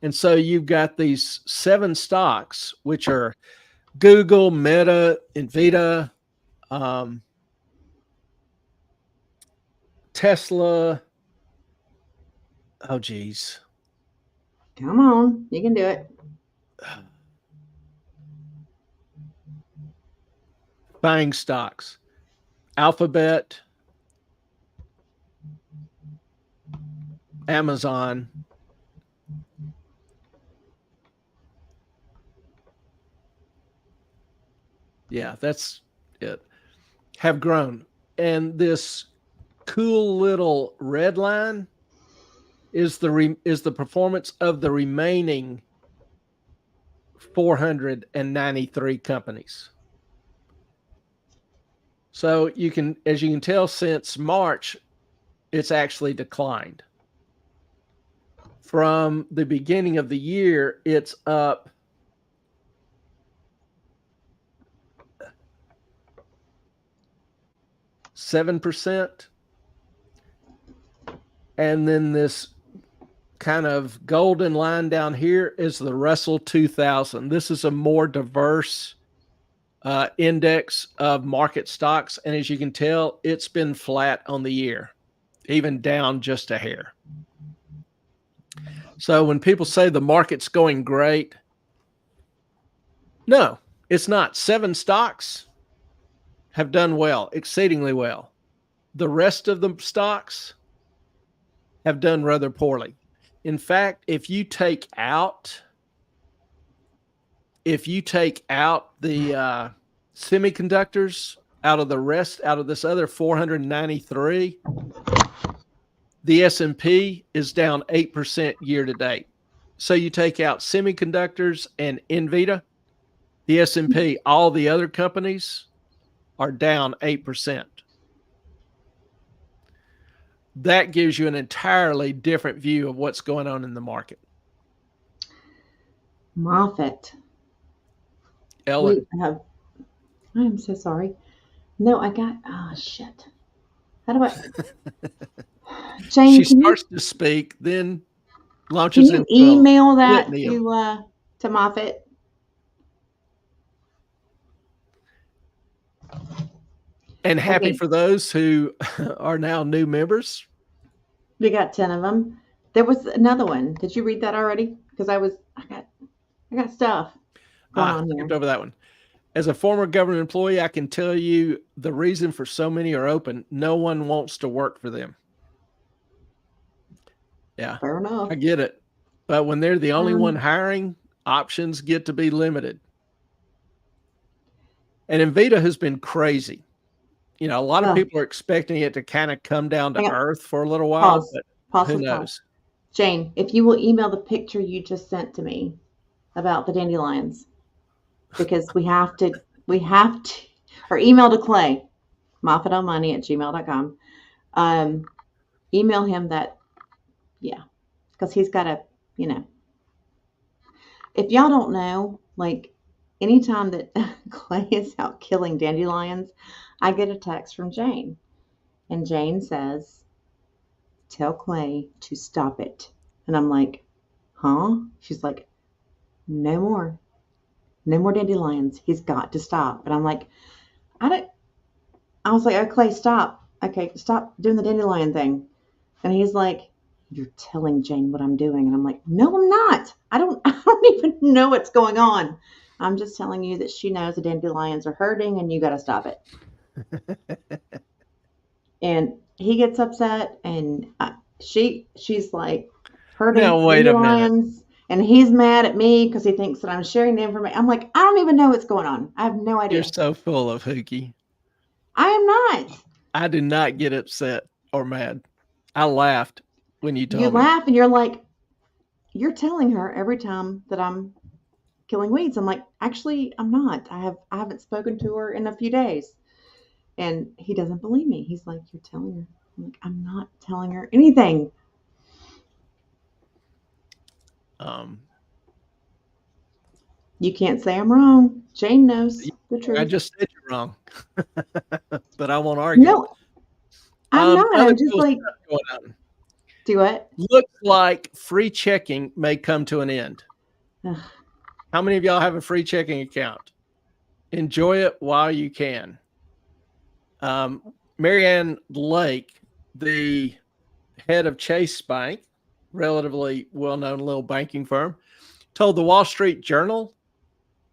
And so you've got these 7 stocks, which are Google, Meta, Nvidia, Tesla. Oh, geez. Come on, you can do it. Buying stocks. Alphabet, Amazon. Yeah, that's it. Have grown. And this cool little red line is the performance of the remaining 493 companies. So as you can tell, since March, it's actually declined. From the beginning of the year, it's up 7%. And then this kind of golden line down here is the Russell 2000. This is a more diverse index of market stocks. And as you can tell, it's been flat on the year, even down just a hair. So when people say the market's going great, no, it's not. 7 stocks have done well, exceedingly well. The rest of the stocks have done rather poorly. In fact, if you take out the semiconductors out of this other 493, the S&P is down 8% year to date. So you take out semiconductors and Nvidia, the S&P, all the other companies are down 8%. That gives you an entirely different view of what's going on in the market. Moffat. Ellen. I'm so sorry. No, oh shit. How do I? Jane, She starts to speak, then can launches you into email a that litany of. to Moffat? And happy Okay, for those who are now new members. we got 10 of them. There was another one. Did you read that already? Because I got stuff going on here. Skipped over that one. As a former government employee, I can tell you the reason for so many are open. No one wants to work for them. Yeah, Fair enough. I get it. But when they're the only one hiring, options get to be limited. And Nvidia has been crazy. You know, a lot of people are expecting it to kind of come down to earth for a little while, but who knows? Jane, if you will email the picture you just sent to me about the dandelions, because we have to, or email to Clay, moffatonmoney@gmail.com. Email him that, yeah, because he's got to, if y'all don't know, like anytime that Clay is out killing dandelions, I get a text from Jane. And Jane says, tell Clay to stop it. And I'm like, huh? She's like, no more. No more dandelions. He's got to stop. And I'm like, I was like, oh, Clay, stop. Okay, stop doing the dandelion thing. And he's like, you're telling Jane what I'm doing. And I'm like, no, I'm not. I don't even know what's going on. I'm just telling you that she knows the dandelions are hurting and you got to stop it. And he gets upset, and she's like hurting now, wait dandelions, and he's mad at me because he thinks that I'm sharing the information. I'm like, I don't even know what's going on. I have no idea. You're so full of hooky. I am not. I do not get upset or mad. I laughed when you told me. You laugh, and you're like, you're telling her every time that I'm killing weeds. I'm like, actually, I'm not. I haven't spoken to her in a few days. And he doesn't believe me. He's like, you're telling her. I'm like, I'm not telling her anything. You can't say I'm wrong. Jane knows the truth. I just said you're wrong. But I won't argue. No, I'm not. I'm just like, do what? Looks like free checking may come to an end. How many of y'all have a free checking account? Enjoy it while you can. Marianne Lake, the head of Chase Bank, relatively well-known little banking firm, told the Wall Street Journal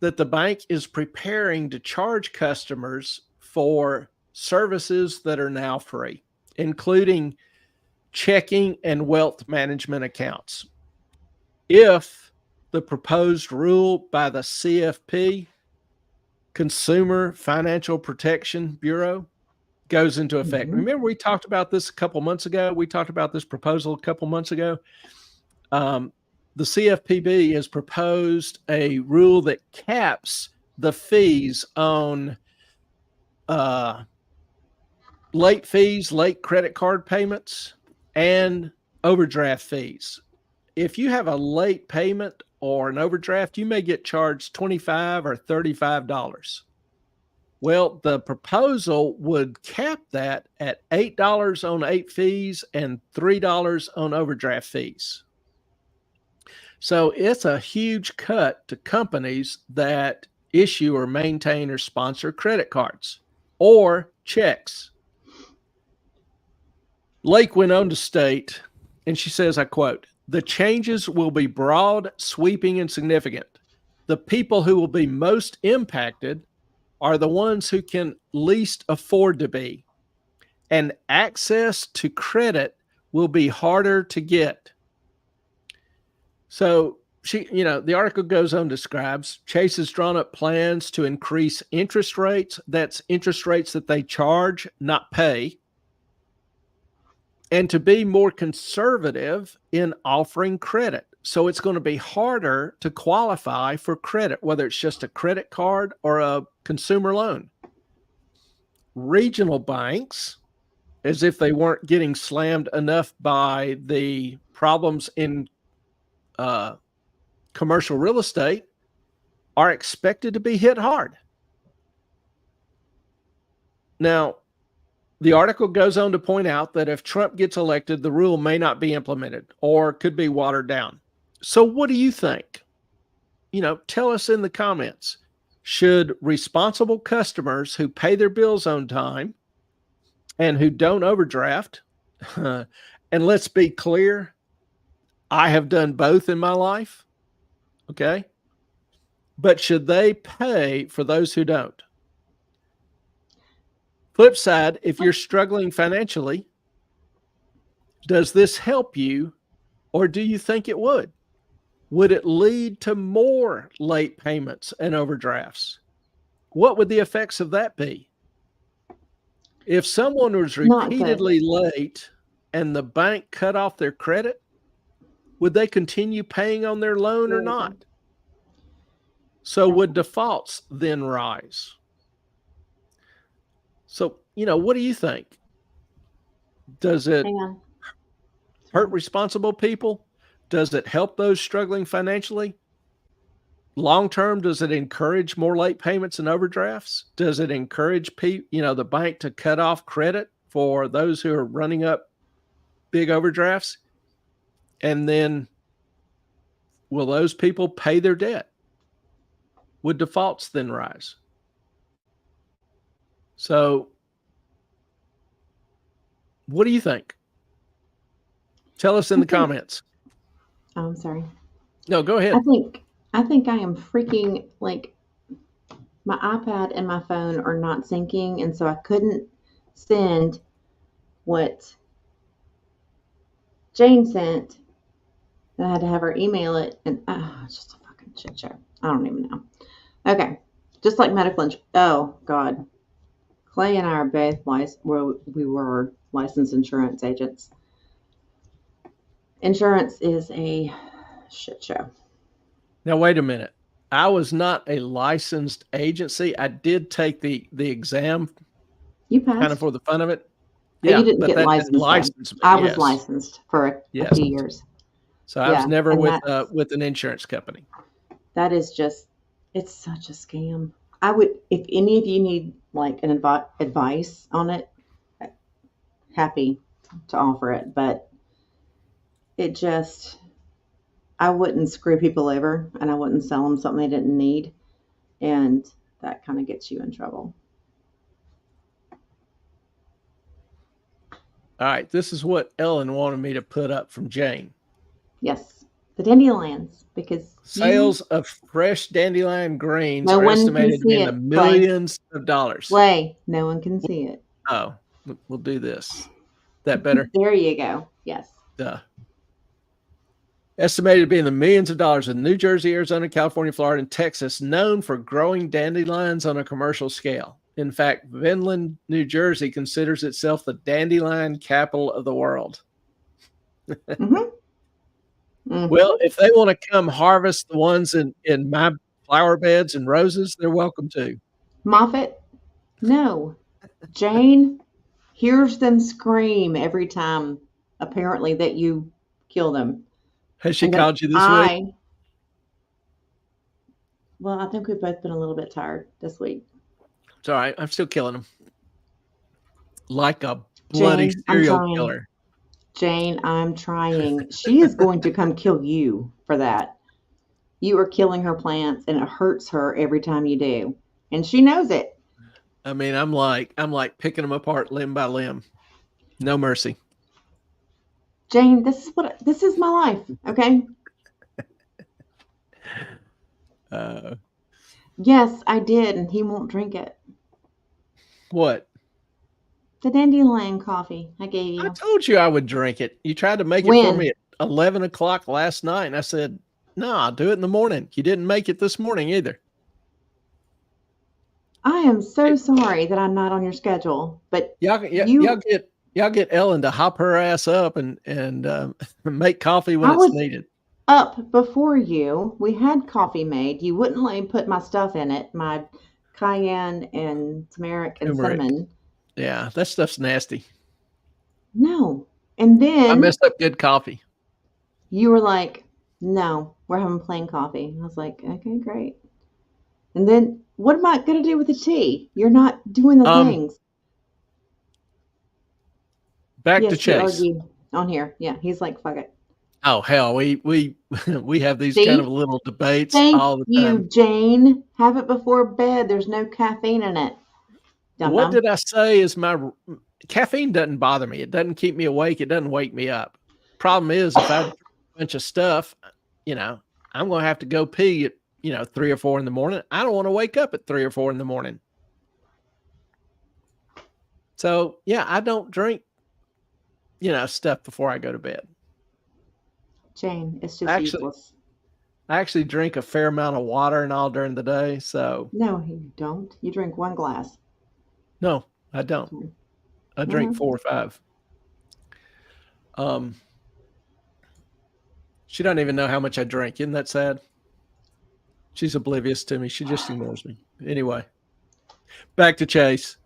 that the bank is preparing to charge customers for services that are now free, including checking and wealth management accounts. If the proposed rule by the CFP, Consumer Financial Protection Bureau, goes into effect. Mm-hmm. Remember, we talked about this a couple months ago. We talked about this proposal a couple months ago. The CFPB has proposed a rule that caps the fees on late fees, late credit card payments, and overdraft fees. If you have a late payment or an overdraft, you may get charged $25 or $35. Well, the proposal would cap that at $8 on late fees and $3 on overdraft fees. So it's a huge cut to companies that issue or maintain or sponsor credit cards or checks. Lake went on to state, and she says, I quote, the changes will be broad, sweeping, and significant. The people who will be most impacted are the ones who can least afford to be. and access to credit will be harder to get. So the article goes on, describes Chase has drawn up plans to increase interest rates. That's interest rates that they charge, not pay, and to be more conservative in offering credit. So it's going to be harder to qualify for credit, whether it's just a credit card or a consumer loan. Regional banks, as if they weren't getting slammed enough by the problems in commercial real estate, are expected to be hit hard. Now, the article goes on to point out that if Trump gets elected, the rule may not be implemented or could be watered down. So what do you think? Tell us in the comments. Should responsible customers who pay their bills on time and who don't overdraft, and let's be clear, I have done both in my life, okay? But should they pay for those who don't? Flip side, if you're struggling financially, does this help you, or do you think it would? Would it lead to more late payments and overdrafts? What would the effects of that be? If someone was repeatedly late and the bank cut off their credit, would they continue paying on their loan or not? So would defaults then rise? So, what do you think? Does it hurt responsible people? Does it help those struggling financially? Long term, does it encourage more late payments and overdrafts? Does it encourage the bank to cut off credit for those who are running up big overdrafts? And then will those people pay their debt? Would defaults then rise? So, what do you think? Tell us in the comments. Oh, I'm sorry. No, go ahead. I think I am freaking, like, my iPad and my phone are not syncing, and so I couldn't send what Jane sent. And I had to have her email it, and it's just a fucking shit show. I don't even know. Okay, just like medical oh God, Clay and I are both we were licensed insurance agents. Insurance is a shit show. Now, wait a minute. I was not a licensed agency. I did take the exam. You passed. Kind of for the fun of it. Yeah, you didn't get licensed. I was licensed for a few years. So I was never with an insurance company. That is just, it's such a scam. I would, if any of you need like an advice on it, happy to offer it, but it just, I wouldn't screw people over, and I wouldn't sell them something they didn't need, and that kind of gets you in trouble. All right, this is what Ellen wanted me to put up from Jane. Yes, the dandelions, because sales of fresh dandelion greens are estimated to be in the millions of dollars. No one can see it. Oh, we'll do this. That better? There you go. Yes. Duh. Estimated to be in the millions of dollars in New Jersey, Arizona, California, Florida, and Texas, known for growing dandelions on a commercial scale. In fact, Vinland, New Jersey considers itself the dandelion capital of the world. Mm-hmm. Mm-hmm. Well, if they want to come harvest the ones in my flower beds and roses, they're welcome to. Moffat, no. Jane hears them scream every time, apparently, that you kill them. Has she called you this week? Well, I think we've both been a little bit tired this week. It's all right. I'm still killing them. Like a bloody serial killer. Jane, I'm trying. She is going to come kill you for that. You are killing her plants, and it hurts her every time you do. And she knows it. I mean, I'm like picking them apart limb by limb. No mercy. Jane, this is my life, okay? Yes, I did, and he won't drink it. What? The dandelion coffee I gave I you. told you I would drink it. You tried to make it for me When? at 11 o'clock last night, and I said, no, I'll do it in the morning. You didn't make it this morning either. I am so sorry that I'm not on your schedule, but Y'all you, get Ellen to hop her ass up and make coffee when I it's was needed. up before you. We had coffee made. You wouldn't let me put my stuff in it, my cayenne and turmeric and Turmeric. cinnamon. Yeah, that stuff's nasty. No. And I then messed up good coffee. you were like, no, we're having plain coffee. I was like, okay, great. And then what am I going to do with the tea? You're not doing the Um, things. Back to Yes, he Chase. argued on here. Yeah, he's like, fuck it. Oh hell, we we have these kind of See? little debates Thank all the you, time. Jane. Have it before bed. There's no caffeine in it. Dum What dum. did I say is caffeine doesn't bother me. It doesn't keep me awake. It doesn't wake me up. Problem is if I drink a bunch of stuff, you know, I'm going to have to go pee at, 3 or 4 in the morning. I don't want to wake up at 3 or 4 in the morning. So, yeah, I don't drink, stuff before I go to bed. Jane, it's just Actually, useless. I actually drink a fair amount of water and all during the day. So, No, you don't. You drink one glass. no, I don't. I drink Mm-hmm. 4 or 5. Um, she doesn't even know how much I drink. Isn't that sad? She's oblivious to me. She just ignores me. Anyway, back to Chase.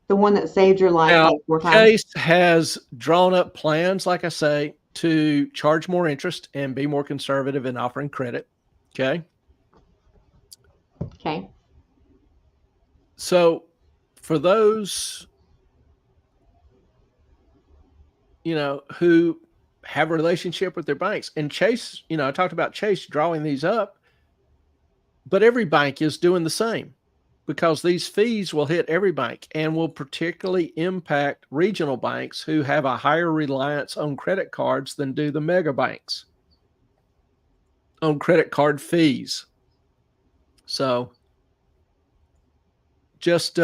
The one that saved your life Now, like 4 times. Chase has drawn up plans, like I say, to charge more interest and be more conservative in offering credit. Okay. Okay. So, for those, who have a relationship with their banks, and Chase, I talked about Chase drawing these up, but every bank is doing the same because these fees will hit every bank and will particularly impact regional banks who have a higher reliance on credit cards than do the mega banks on credit card fees. So just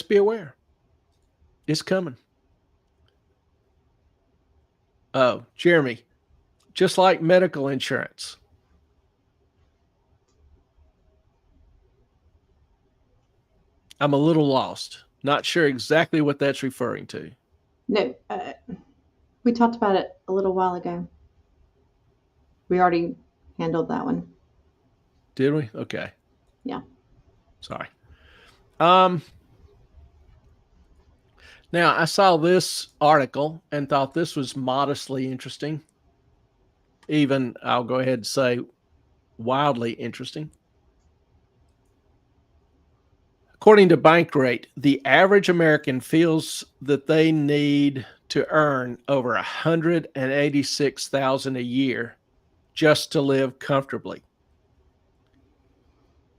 be aware. It's coming. Oh, Jeremy, just like medical insurance. I'm a little lost. Not sure exactly what that's referring to. No, we talked about it a little while ago. We already handled that one. Did we? Okay. Yeah. Sorry. Now I saw this article and thought this was modestly interesting. Even I'll go ahead and say wildly interesting. According to Bankrate, the average American feels that they need to earn over $186,000 a year just to live comfortably.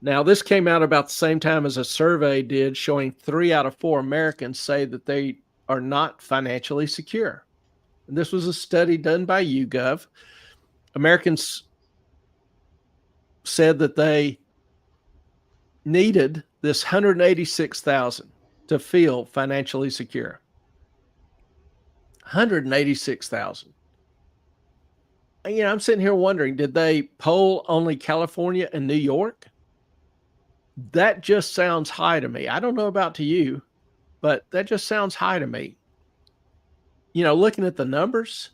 Now, this came out about the same time as a survey did, showing 3 out of 4 Americans say that they are not financially secure. And this was a study done by YouGov. Americans said that they needed this 186,000 to feel financially secure. 186,000. I'm sitting here wondering, did they poll only California and New York? That just sounds high to me. I don't know about to you, but that just sounds high to me. Looking at the numbers,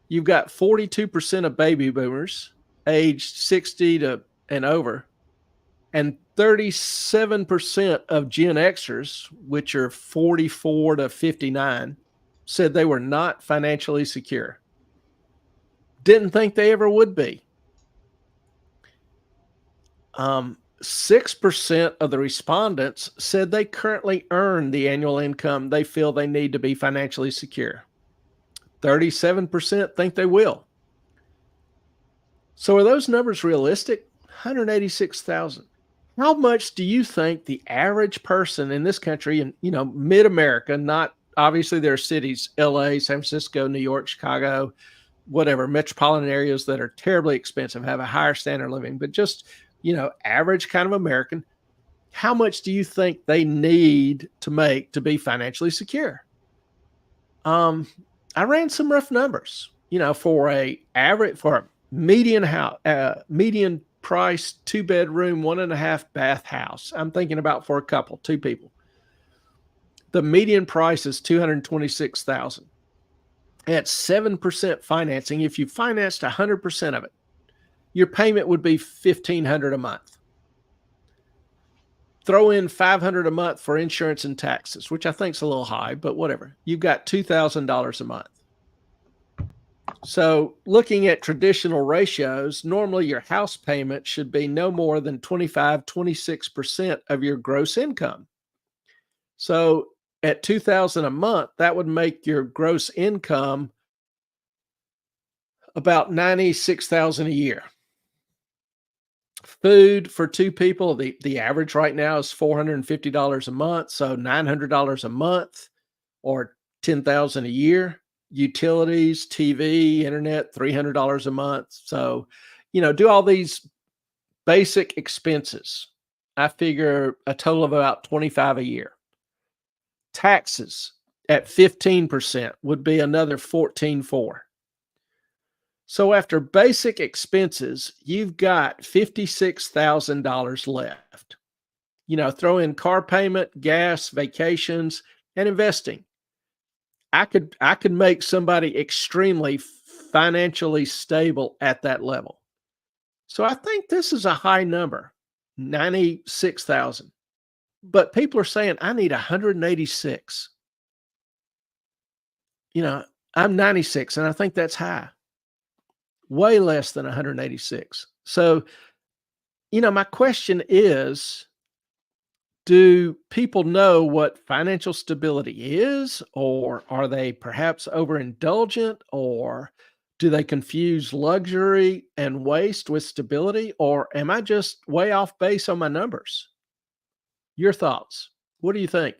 you've got 42% of baby boomers aged 60 to and over, and 37% of Gen Xers, which are 44 to 59, said they were not financially secure. Didn't think they ever would be. 6% of the respondents said they currently earn the annual income they feel they need to be financially secure. 37% think they will. So are those numbers realistic? 186,000. How much do you think the average person in this country, and mid-America, not obviously there are cities, LA, San Francisco, New York, Chicago, whatever, metropolitan areas that are terribly expensive, have a higher standard of living, but just, average kind of American, how much do you think they need to make to be financially secure? Um, I ran some rough numbers, for a median house, median price, 2 bedroom, 1.5 bath house. I'm thinking about for a couple, two people. The median price is 226,000. At 7% financing, if you financed 100% of it, your payment would be 1,500 a month. Throw in 500 a month for insurance and taxes, which I think is a little high, but whatever. You've got $2,000 a month. So, looking at traditional ratios, normally your house payment should be no more than 25, 26% of your gross income. So, at 2,000 a month, that would make your gross income about 96,000 a year. Food for two people, the average right now is $450 a month, so $900 a month or 10,000 a year. Utilities, TV, internet, $300 a month. So, do all these basic expenses. I figure a total of about 25 a year. Taxes at 15% would be another 14.4. So after basic expenses, you've got $56,000 left. Throw in car payment, gas, vacations, and investing. I could make somebody extremely financially stable at that level. So I think this is a high number, 96,000. But people are saying I need 186. I'm 96 and I think that's high. Way less than 186. So, my question is, do people know what financial stability is, or are they perhaps overindulgent, or do they confuse luxury and waste with stability, or am I just way off base on my numbers? Your thoughts. What do you think?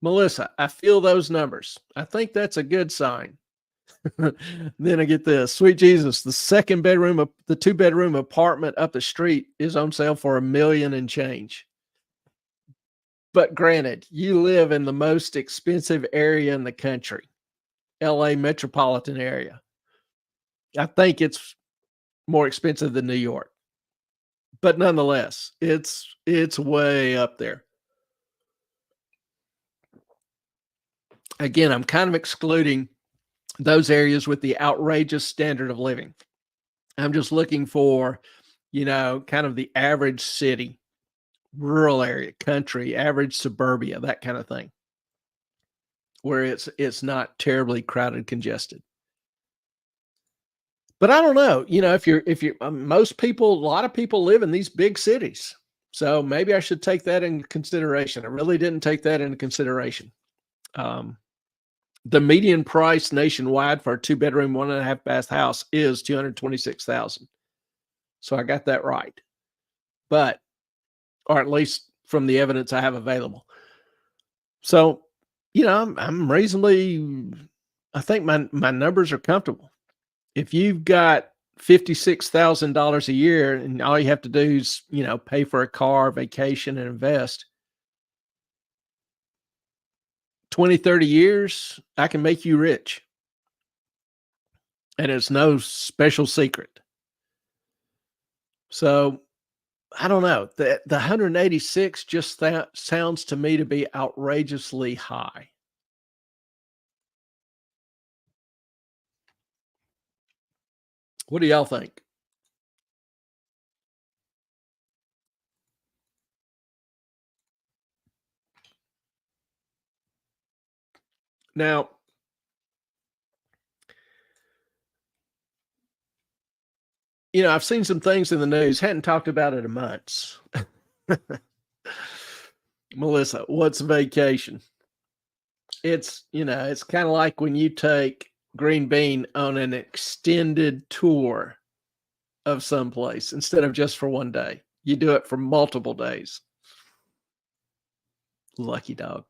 Melissa, I feel those numbers. I think that's a good sign. Then I get this. Sweet Jesus, the 2 bedroom apartment up the street is on sale for $1 million and change. But granted, you live in the most expensive area in the country, LA metropolitan area. I think it's more expensive than New York. But nonetheless, it's way up there. Again, I'm kind of excluding those areas with the outrageous standard of living. I'm just looking for, kind of the average city, rural area, country, average suburbia, that kind of thing, where it's not terribly crowded, congested. But I don't know, if you're most people, a lot of people live in these big cities. So maybe I should take that into consideration. I really didn't take that into consideration. The median price nationwide for a 2 bedroom, 1.5 bath house is 226,000. So I got that right. But, or at least from the evidence I have available. So, I'm reasonably, I think my numbers are comfortable. If you've got $56,000 a year and all you have to do is, pay for a car, vacation, and invest, 20, 30 years, I can make you rich. And it's no special secret. So I don't know. The 186 just sounds to me to be outrageously high. What do y'all think? Now, I've seen some things in the news, hadn't talked about it in months. Melissa, what's vacation? It's kind of like when you take Green Bean on an extended tour of someplace instead of just for one day. You do it for multiple days. Lucky dog.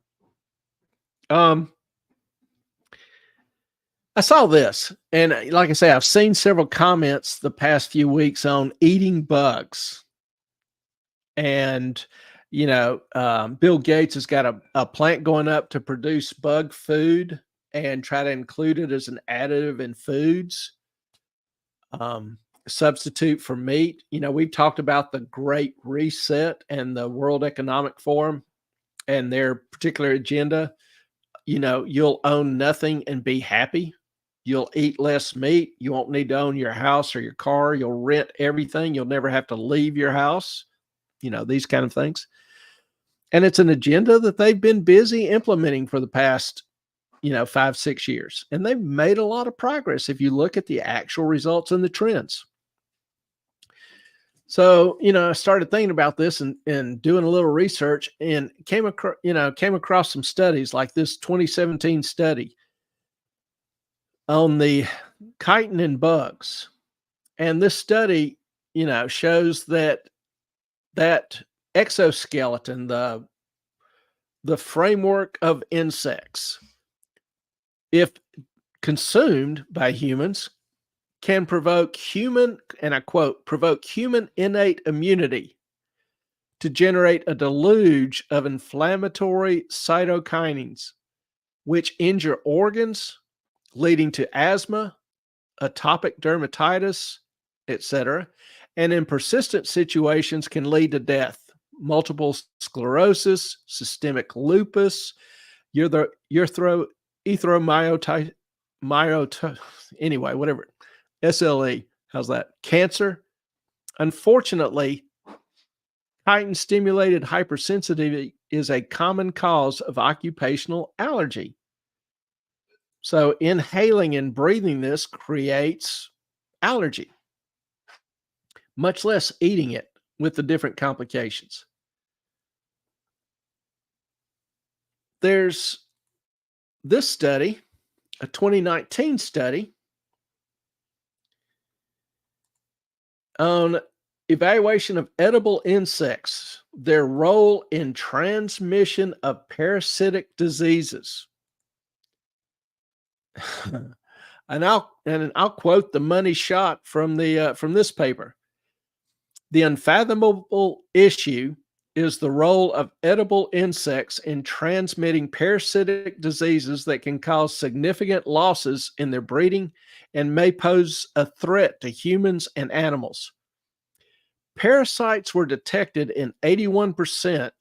I saw this, and like I say, I've seen several comments the past few weeks on eating bugs. And, Bill Gates has got a plant going up to produce bug food and try to include it as an additive in foods, um, substitute for meat. We've talked about the Great Reset and the World Economic Forum and their particular agenda. You'll own nothing and be happy. You'll eat less meat. You won't need to own your house or your car. You'll rent everything. You'll never have to leave your house. These kind of things. And it's an agenda that they've been busy implementing for the past, 5, 6 years. And they've made a lot of progress if you look at the actual results and the trends. So, I started thinking about this and doing a little research and came across some studies like this 2017 study on the chitin in bugs. And this study, shows that exoskeleton, the framework of insects, if consumed by humans, can provoke human, and I quote, provoke human innate immunity to generate a deluge of inflammatory cytokinins, which injure organs, leading to asthma, atopic dermatitis, etc., and in persistent situations can lead to death, multiple sclerosis, systemic lupus, erythromyositis, anyway, whatever, SLE, how's that? Cancer. Unfortunately, chitin-stimulated hypersensitivity is a common cause of occupational allergy. So inhaling and breathing this creates allergy, much less eating it with the different complications. There's this study, a 2019 study on evaluation of edible insects, their role in transmission of parasitic diseases. And I'll quote the money shot from this paper. The unfathomable issue is the role of edible insects in transmitting parasitic diseases that can cause significant losses in their breeding and may pose a threat to humans and animals. Parasites were detected in 81%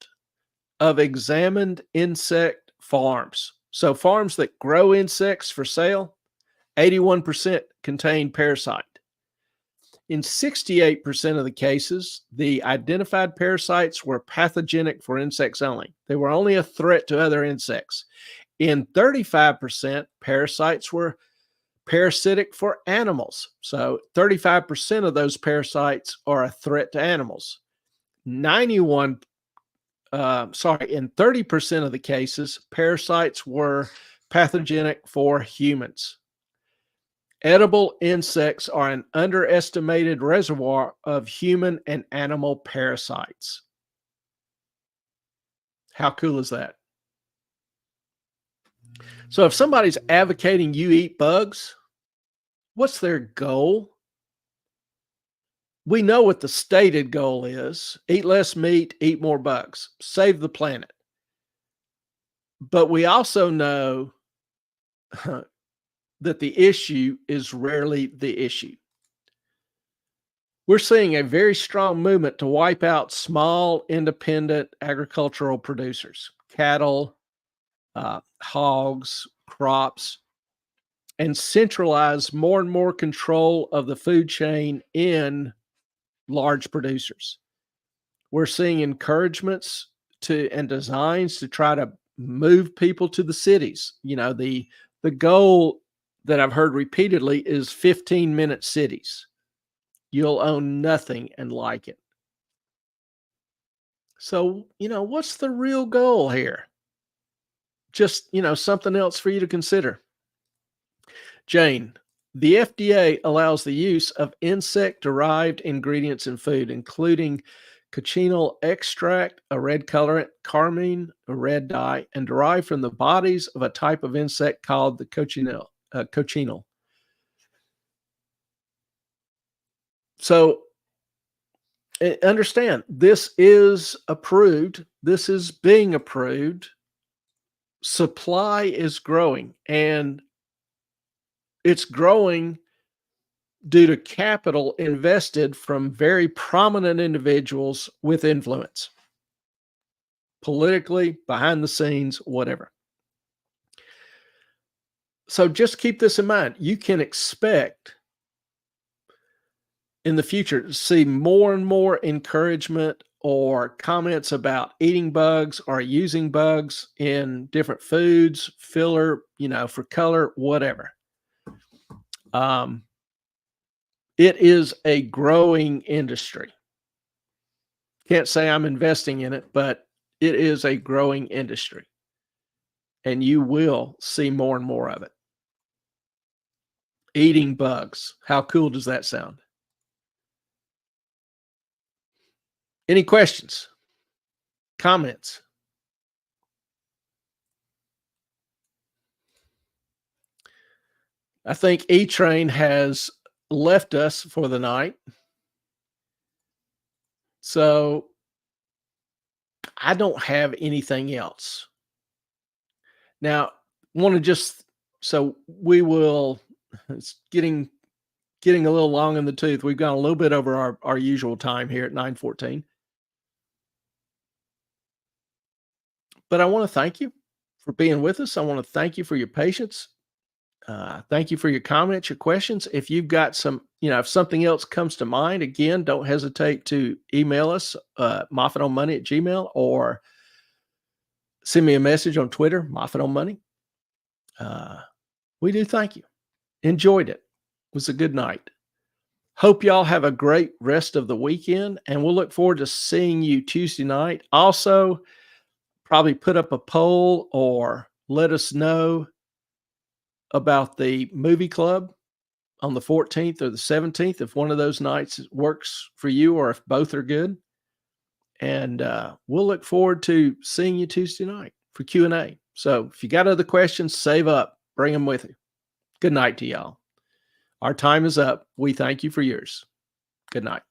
of examined insect farms. So farms that grow insects for sale, 81% contain parasite. In 68% of the cases, the identified parasites were pathogenic for insects only. They were only a threat to other insects. In 35%, parasites were parasitic for animals. So 35% of those parasites are a threat to animals. In 30% of the cases, parasites were pathogenic for humans. Edible insects are an underestimated reservoir of human and animal parasites. How cool is that? So if somebody's advocating you eat bugs, what's their goal? We know what the stated goal is. Eat less meat, eat more bugs, save the planet. But we also know that the issue is rarely the issue. We're seeing a very strong movement to wipe out small, independent agricultural producers, cattle, hogs, crops, and centralize more and more control of the food chain in large producers. We're seeing encouragements and designs to try to move people to the cities. The goal that I've heard repeatedly is 15-minute cities. You'll own nothing and like it. So, what's the real goal here? Just, something else for you to consider. Jane, the FDA allows the use of insect-derived ingredients in food, including cochineal extract, a red colorant, carmine, a red dye, and derived from the bodies of a type of insect called the cochineal. So understand, this is approved. This is being approved. Supply is growing, and it's growing due to capital invested from very prominent individuals with influence, politically, behind the scenes, whatever. So just keep this in mind. You can expect in the future to see more and more encouragement or comments about eating bugs or using bugs in different foods, filler, for color, whatever. It is a growing industry. Can't say I'm investing in it, but it is a growing industry. And you will see more and more of it. Eating bugs. How cool does that sound? Any questions? Comments? I think E-Train has left us for the night. So I don't have anything else. Now, want to just, so we will, it's getting a little long in the tooth. We've gone a little bit over our usual time here at 9:14. But I want to thank you for being with us. I want to thank you for your patience. Thank you for your comments, your questions. If you've got some, if something else comes to mind, again, don't hesitate to email us, moffatonmoney@gmail, or send me a message on Twitter, moffatonmoney. We do thank you. Enjoyed it. It was a good night. Hope y'all have a great rest of the weekend, and we'll look forward to seeing you Tuesday night. Also, probably put up a poll or let us know about the movie club on the 14th or the 17th, if one of those nights works for you or if both are good. And we'll look forward to seeing you Tuesday night for Q&A. So if you got other questions, save up, bring them with you. Good night to y'all. Our time is up. We thank you for yours. Good night.